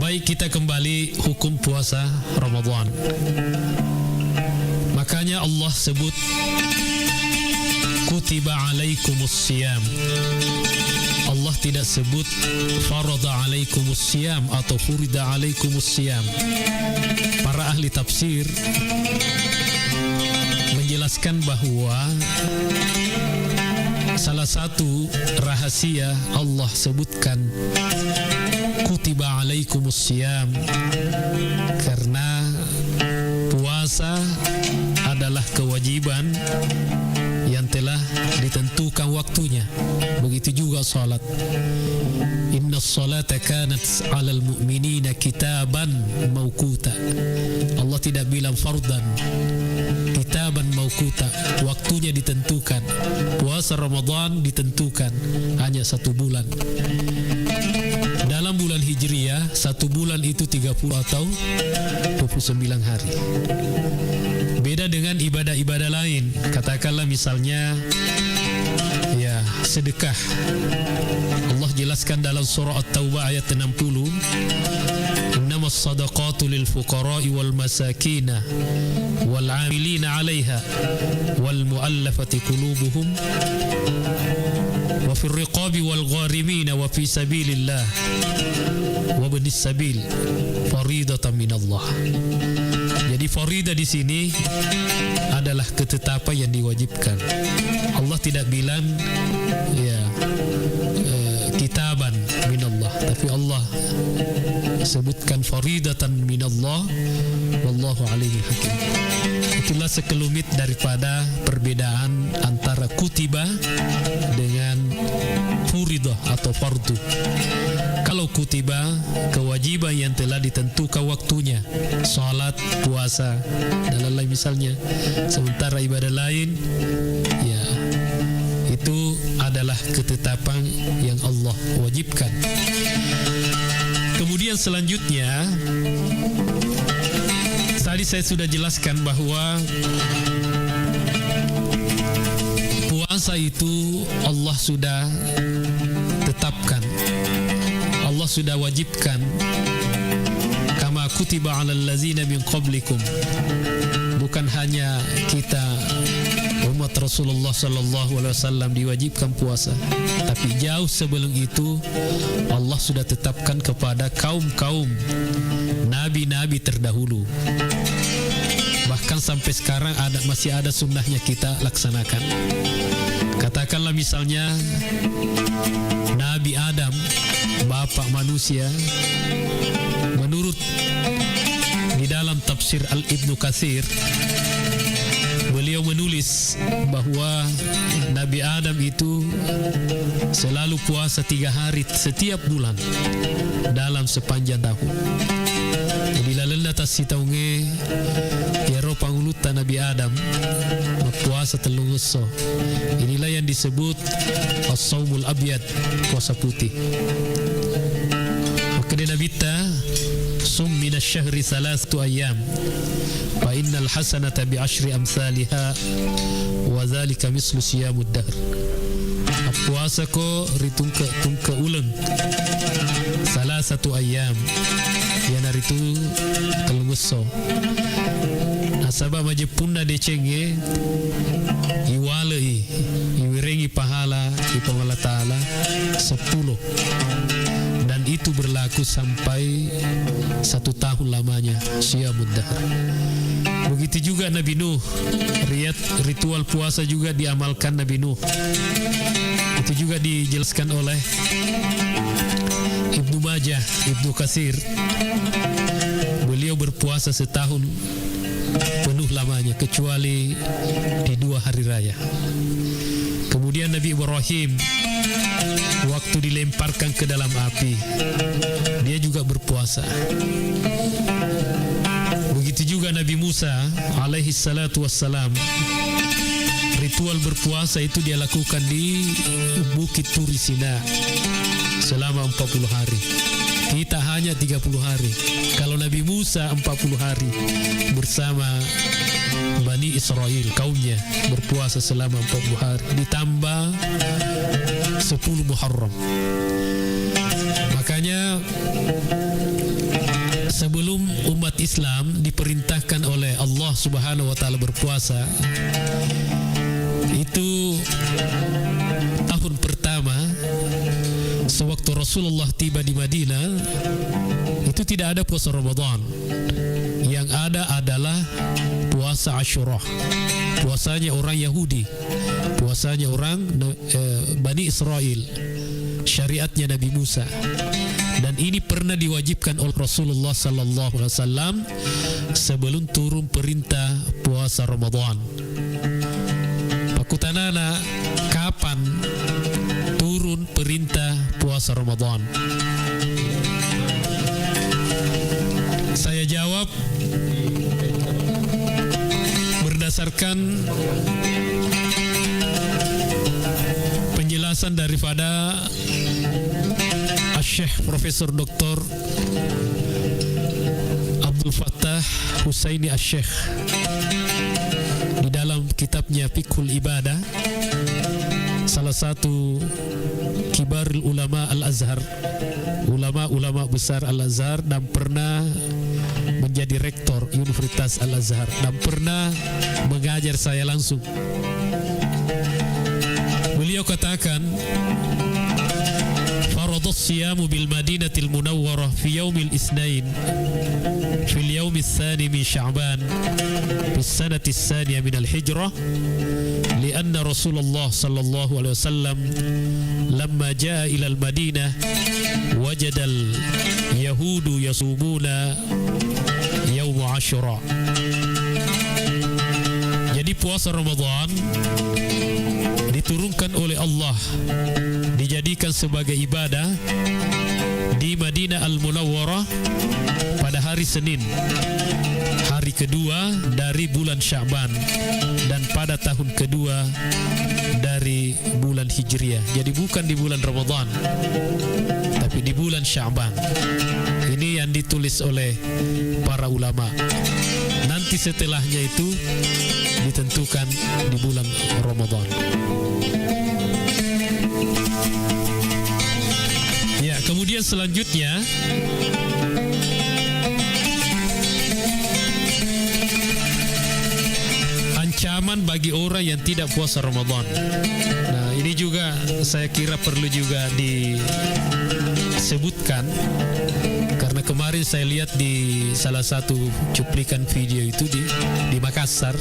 Baik, kita kembali hukum puasa Ramadan. Makanya Allah sebut kutiba alaikumus siyam. Allah tidak sebut farada alaikumus siyam atau furida alaikumus siyam. Para ahli tafsir menjelaskan bahwa salah satu rahasia Allah sebutkan kutiba alaikumus siyam karena puasa adalah kewajiban yang telah ditentukan waktunya. Begitu juga salat. Inna salata kanat 'alal mu'minina kitaban mawquta. Allah tidak bilang fardan, kitaban mawquta, waktunya ditentukan. Puasa Ramadan ditentukan hanya 1 bulan. Dalam bulan Hijriah 1 bulan itu 30 atau 29 hari. Beda dengan ibadah-ibadah lain. Katakanlah misalnya ya sedekah. Allah jelaskan dalam surah At-Taubah ayat 60, innamas sadaqatu lil fuqara'i wal masakina wal 'amilina 'alaiha wal mu'allafati qulubuhum wa fir riqabi wal gharimina wa fi sabilillah wa ibnis sabil faridatan minallah. Jadi faridah di sini adalah ketetapan yang diwajibkan. Allah tidak bilang ya kitaban minallah, tapi Allah sebutkan faridatan minallah, wallahu alimul hakim. Itulah sekelumit daripada perbedaan antara kutiba dengan furidah atau fardu. Kalau kutiba, kewajiban yang telah ditentukan waktunya, salat, puasa, dan lain-lain misalnya. Sementara ibadah lain, ya itu adalah ketetapan yang Allah wajibkan. Kemudian selanjutnya, tadi saya sudah jelaskan bahwa puasa itu Allah sudah tetapkan, Allah sudah wajibkan. Kama kutiba 'alal ladzina min qablikum. Bukan hanya kita umat Rasulullah sallallahu alaihi wasallam diwajibkan puasa, tapi jauh sebelum itu Allah sudah tetapkan kepada kaum-kaum nabi-nabi terdahulu. Bahkan sampai sekarang masih ada sunnahnya kita laksanakan. Katakanlah misalnya Nabi Adam, bapak manusia, menurut di dalam tafsir Al-Ibnu Katsir, beliau menulis bahwa Nabi Adam itu selalu puasa 3 hari setiap bulan dalam sepanjang tahun. Jadi lalenda tasitaunge yero panguluta Nabi Adam puasa telunguso. Inilah yang disebut as-saumul abyad, puasa putih. Maka di nabita sum minasyahri 3 ayyam fa innal hasanata bi 10 amsalha wa dzalika mislu siyamud dahr. Puasa ko ritungka ulang 3 ayyam yana ritu telunguso. Nasaba majepunda decenge iwalai iwirengi pahala ipamala taala 10, dan itu berlaku sampai 1 tahun lamanya, siyamud dahr. Begitu juga Nabi Nuh, ritual puasa juga diamalkan Nabi Nuh. Itu juga dijelaskan oleh Ibnu Majah, Ibnu Katsir. Beliau berpuasa 1 tahun penuh lamanya, kecuali di 2 hari raya. Kemudian Nabi Ibrahim, waktu dilemparkan ke dalam api, dia juga berpuasa. Begitu juga Nabi Musa alaihi salatu wassalam, ritual berpuasa itu dia lakukan di Bukit Turi Sina selama 40 hari. Kita hanya 30 hari. Kalau Nabi Musa 40 hari bersama Bani Israel, kaumnya berpuasa selama 40 hari ditambah 10 Muharram. Makanya sebelum umat Islam diperintahkan oleh Allah Subhanahu wa taala berpuasa, itu tahun pertama sewaktu Rasulullah tiba di Madinah, itu tidak ada puasa Ramadan. Yang ada adalah puasa Asyura. Puasanya orang Yahudi, puasanya orang Bani Israel, syariatnya Nabi Musa. Dan ini pernah diwajibkan oleh Rasulullah sallallahu alaihi wasallam sebelum turun perintah puasa Ramadan. Pakutanana, kapan turun perintah puasa Ramadan? Saya jawab berdasarkan penjelasan daripada Syekh Profesor Dr. Abdul Fattah Husaini Asy-Syekh di dalam kitabnya Fiqhul Ibadah, salah satu kibarul ulama Al-Azhar, ulama-ulama besar Al-Azhar, dan pernah menjadi rektor Universitas Al-Azhar dan pernah mengajar saya langsung. Beliau katakan, الصيام بالمدينة المنورة في يوم الاثنين في اليوم الثاني من شعبان في السنة الثانية من الهجرة لأن رسول الله صلى الله عليه وسلم لما جاء إلى المدينة وجد اليهود يصومون يوم عاشوراء. Jadi puasa Ramadan diturunkan oleh Allah, dijadikan sebagai ibadah di Madinah Al-Munawwarah pada hari Senin, hari kedua dari bulan Sya'ban, dan pada tahun kedua dari bulan Hijriah. Jadi bukan di bulan Ramadan, tapi di bulan Sya'ban. Ini yang ditulis oleh para ulama. Nanti setelahnya itu ditentukan di bulan Ramadan. Ya, kemudian selanjutnya ancaman bagi orang yang tidak puasa Ramadan. Nah, ini juga saya kira perlu juga disebutkan, karena kemarin saya lihat di salah satu cuplikan video itu di Makassar,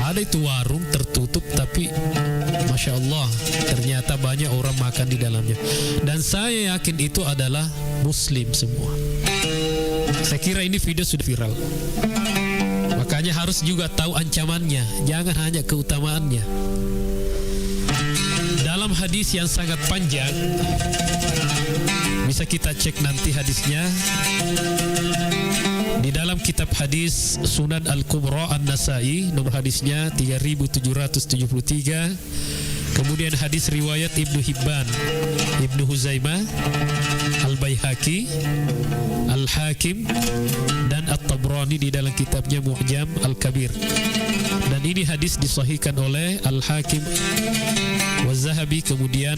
ada itu warung tertutup tapi Masya Allah ternyata banyak orang makan di dalamnya, dan saya yakin itu adalah Muslim semua. Saya kira ini video sudah viral, makanya harus juga tahu ancamannya, jangan hanya keutamaannya. Dalam hadis yang sangat panjang, bisa kita cek nanti hadisnya di dalam kitab hadis Sunan Al-Kubra An-Nasai, nomor hadisnya 3773. Kemudian hadis riwayat Ibnu Hibban, Ibnu Huzaimah, Al-Baihaqi, Al-Hakim, dan At-Tabrani di dalam kitabnya Mu'jam Al-Kabir. Dan ini hadis disahihkan oleh Al-Hakim wa Zahabi, kemudian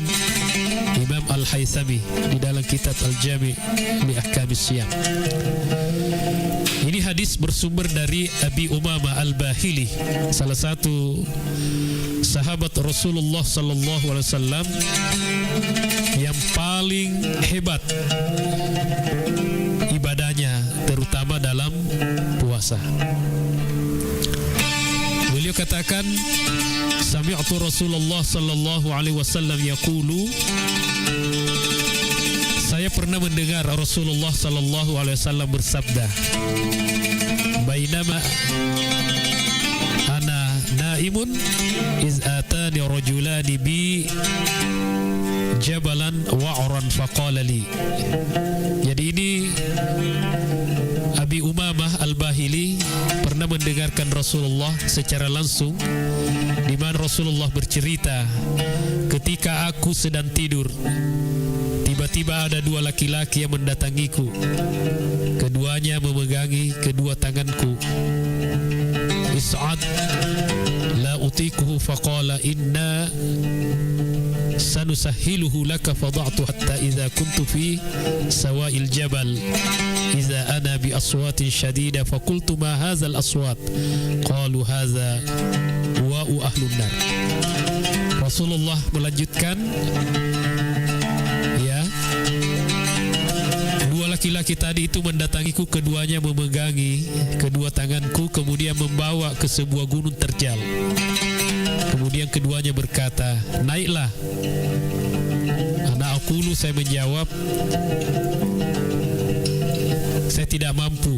Imam Al-Haythami di dalam kitab Al-Jami' li Ahkamis Siyam. Ini hadis bersumber dari Abi Umamah Al-Bahili, salah satu sahabat Rasulullah sallallahu alaihi wasallam yang paling hebat ibadahnya, terutama dalam puasa. Beliau katakan, sami'tu Rasulullah sallallahu alaihi wasallam yaqulu, saya pernah mendengar Rasulullah sallallahu alaihi wasallam bersabda, bainama ana naimun iz atani rajulani bi jabalan wa'ran faqala li. Jadi ini Abi Umamah Al-Bahili pernah mendengar mendengarkan Rasulullah secara langsung, di mana Rasulullah bercerita, ketika aku sedang tidur, tiba-tiba ada dua laki-laki yang mendatangiku. Keduanya memegangi kedua tanganku. Is'ad la utikuhu faqala inna sanusahhiluhu laka fada'tu hatta idza kuntu fi sawa'il jabal idza ana bi aswatin shadida faqultu ma hadha al aswat qalu hadha wa'u ahlun nar. Rasulullah melanjutkan, ya, dua laki-laki tadi itu mendatangiku, keduanya memegangi kedua tanganku, kemudian membawa ke sebuah gunung terjal. Kemudian keduanya berkata, naiklah. Ana aqulu, saya menjawab, saya tidak mampu.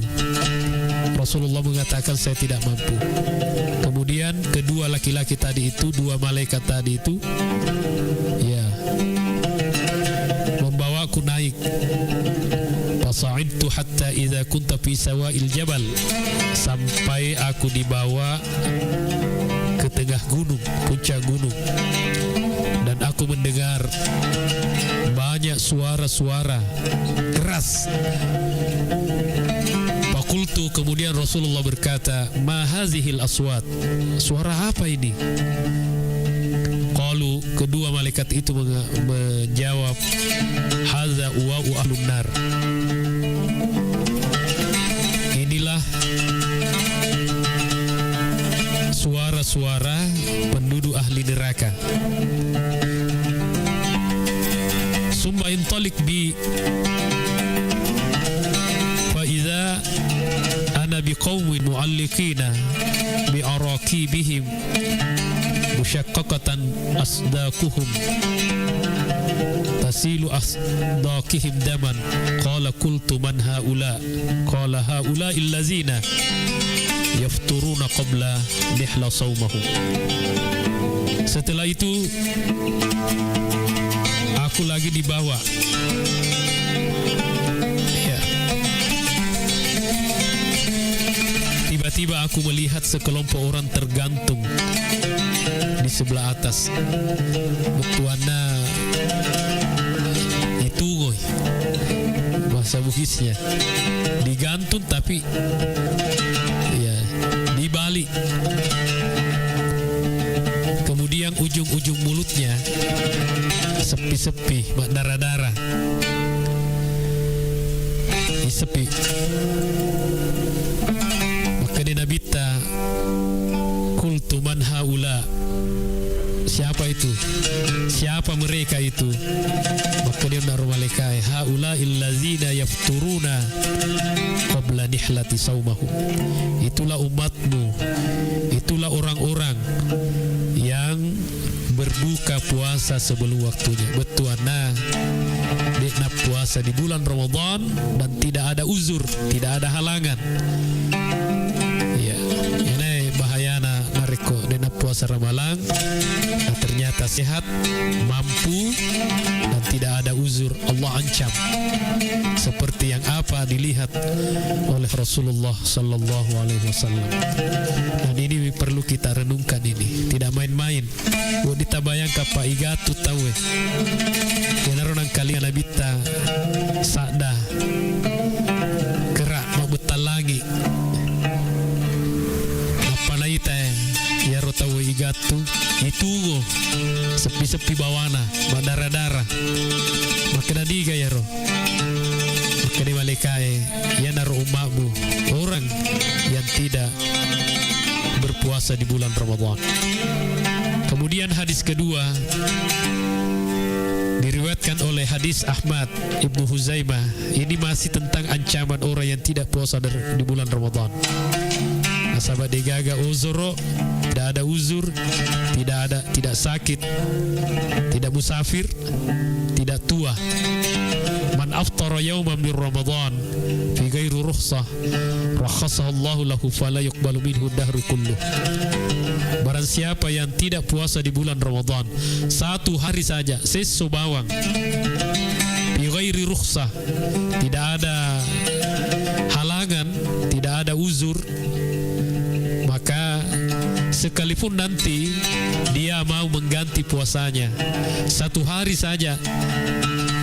Rasulullah mengatakan, saya tidak mampu. Kemudian kedua laki-laki tadi itu, dua malaikat tadi itu, ya, membawaku naik. Fasa'idtu hatta idza kunta fi sawa'il jabal, sampai aku dibawa ke tengah gunung, puncak gunung, dan aku mendengar banyak suara-suara keras. Fakultu, kemudian Rasulullah berkata, ma hazihil aswat, suara apa ini? Qalu, kedua malaikat itu menjawab, haza uwa'u ahlun nar, inilah suara-suara penduduk ahli neraka. Summa intalik bi fa idza ana biqaumin mu'alliqina bi arakibihim mushaqqaqatan asdaquhum tasilu asdaqihim daman. Qala qultu man haula? Qala haula illazina yafturuna qabla nihla saumahum. Setelah itu aku lagi dibawa, ya. Tiba-tiba aku melihat sekelompok orang tergantung di sebelah atas. Betuana itu goy, bahasa Bugisnya, digantung tapi ya dibalik. Kemudian ujung-ujung mulutnya sepi-sepi, darah-darah, sepi. Maka dia nabita, qultu man haula, siapa itu? Siapa mereka itu? Maka dia menaruh malaikat, haula illazina yafturuna qabla nihlati saumahum. Itulah umatmu, itulah orang-orang yang berbuka puasa sebelum waktunya. Betul, nah, dia puasa di bulan Ramadan dan tidak ada uzur, tidak ada halangan. Ya, ini bahayana nariko dia puasa Ramadan, nah, ternyata sehat, mampu, dan tidak ada uzur. Allah ancam seperti yang apa dilihat oleh Rasulullah Sallallahu Alaihi Wasallam. Dan ini perlu kita renungkan, ini tidak main-main. Buat ditabayang kapa igatu tawe kenaronan kali nabita sada kerak mau betalangi apa naita ya rotawe igatu itu sepi-sepi bawana badara-dara makna diga ya ro makna malaikai ya naruh umatmu orang yang tidak berpuasa di bulan Ramadan. Kemudian hadis kedua diriwayatkan oleh hadis Ahmad Ibnu Huzaimah. Ini masih tentang ancaman orang yang tidak puasa di bulan Ramadan. Sahabat digaga uzuro, tidak ada uzur, tidak sakit, tidak musafir, tidak tua. Man aftara yawman min Ramadan fi ghairi rukhsah rakhasahu Allahu lahu fala yuqbalu minhu dahru kulluh. Barang siapa yang tidak puasa di bulan Ramadan satu hari saja, sesu bawang, fi ghairi rukhsah, tidak ada halangan, tidak ada uzur, sekalipun nanti dia mau mengganti puasanya 1 hari saja,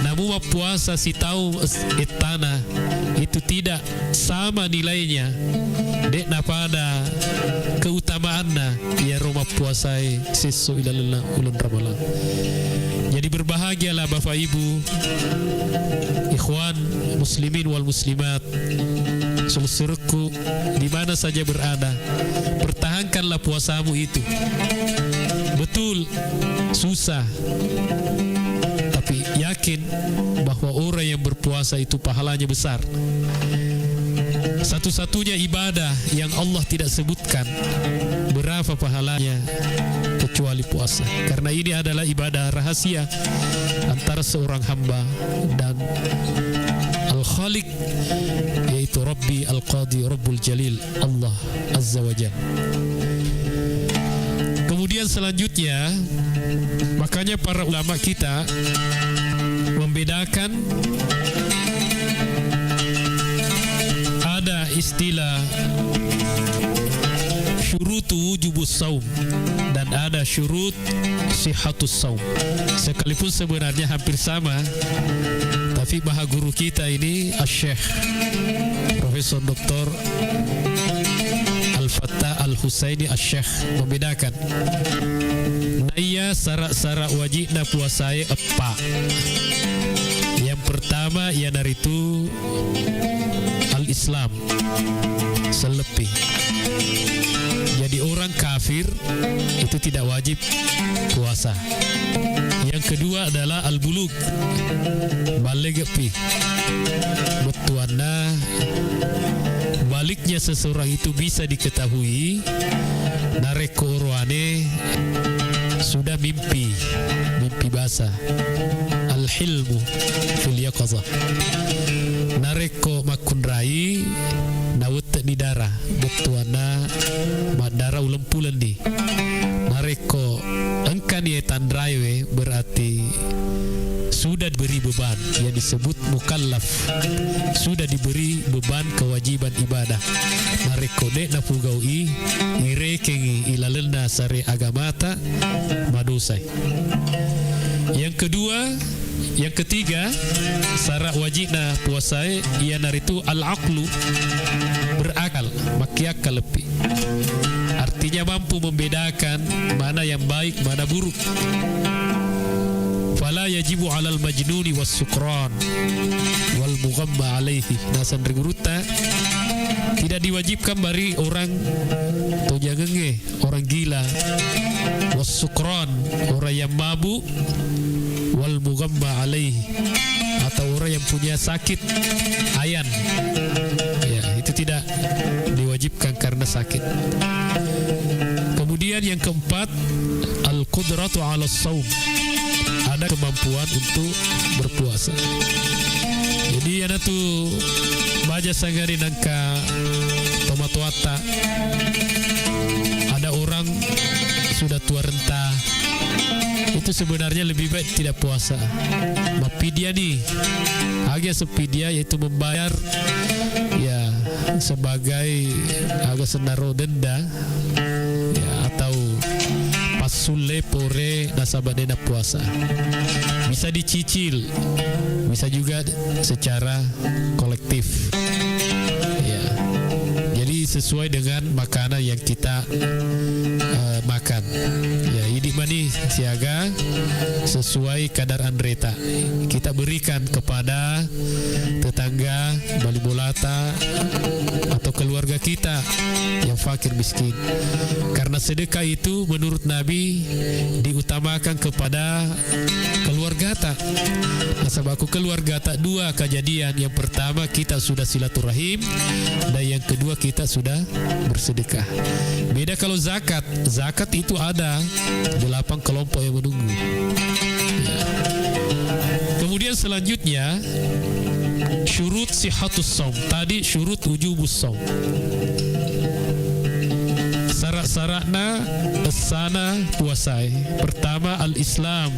namun puasa si tahu etana itu tidak sama nilainya dekna pada keutamaannya ya Roma puasai sesu ilalillah ulun Ramadan. Jadi berbahagialah Bapak Ibu, ikhwan muslimin wal muslimat, seluruhku di mana saja berada, pertahankanlah puasamu itu. Betul susah, tapi yakin bahwa orang yang berpuasa itu pahalanya besar. Satu-satunya ibadah yang Allah tidak sebutkan berapa pahalanya kecuali puasa, karena ini adalah ibadah rahasia antara seorang hamba dan Al-Khaliq, yaitu Rabbi Al-Qadi Rabbul Jalil Allah Azza wa Jalla. Kemudian selanjutnya, makanya para ulama kita membedakan, ada istilah syurutu wujubus saum dan ada syurut sihatus saum. Sekalipun sebenarnya hampir sama, tapi maha guru kita ini Asy-Syaikh Profesor Dr. Al-Fattah Al-Husaini Asy-Syaikh membedakan. Naya syarat-syarat wajibna puasai apa? Yang pertama ialah itu Al-Islam, selebih. Jadi orang kafir itu tidak wajib puasa. Yang kedua adalah al-bulug, balik pi. Betuana baliknya seseorang itu bisa diketahui nareko orwane sudah mimpi basah. Al-hilmu fil yaqazah. Nareko makun rai nawut di darah betuana madara ulam pulen di nareko engkan ye tandraiwe berarti sudah diberi beban yang disebut mukallaf, sudah diberi beban kewajiban ibadah. Nareko dek na pugaui irekengi ilalena sare agamata madosai. Yang ketiga syarat wajibna puasai ialah itu al-aqlu, berakal, makiakal lebih. Artinya mampu membedakan mana yang baik, mana buruk. Fala yajibu 'alal majnuni was sukran wal mughamma alaihi. Nasan reguruta tidak diwajibkan bagi orang tojangenge, orang gila, was sukran, orang yang mabuk, wal mughamma alaihi, atau orang yang punya sakit ayan. Ya, itu tidak diwajibkan karena sakit. Kemudian yang keempat, al-qudratu 'ala shaum, ada kemampuan untuk berpuasa. Jadi ada tuh baja sangari nangka tomatoata. Ada orang sudah tua renta, itu sebenarnya lebih baik tidak puasa. Mapidia nih, agak sepidia yaitu membayar ya sebagai agak senaro denda ya, atau pasule pore nasabadena puasa. Bisa dicicil, bisa juga secara kolektif. Ya. Jadi sesuai dengan makanan yang kita makan. Ya, ini mani siaga sesuai kadar andreta. Kita berikan kepada tetangga, bali bolata atau keluarga kita yang fakir miskin. Karena sedekah itu menurut Nabi diutamakan kepada keluarga tak. Sebab keluarga tak dua kejadian. Yang pertama kita sudah silaturahim, dan yang kedua kita sudah bersedekah. Beda kalau zakat. Zakat itu ada 8 kelompok yang menunggu. Ya. Kemudian selanjutnya syurut sihatus saum. Tadi syurut wujubus saum. Syarat-syaratna sana puasai. Pertama al-Islam,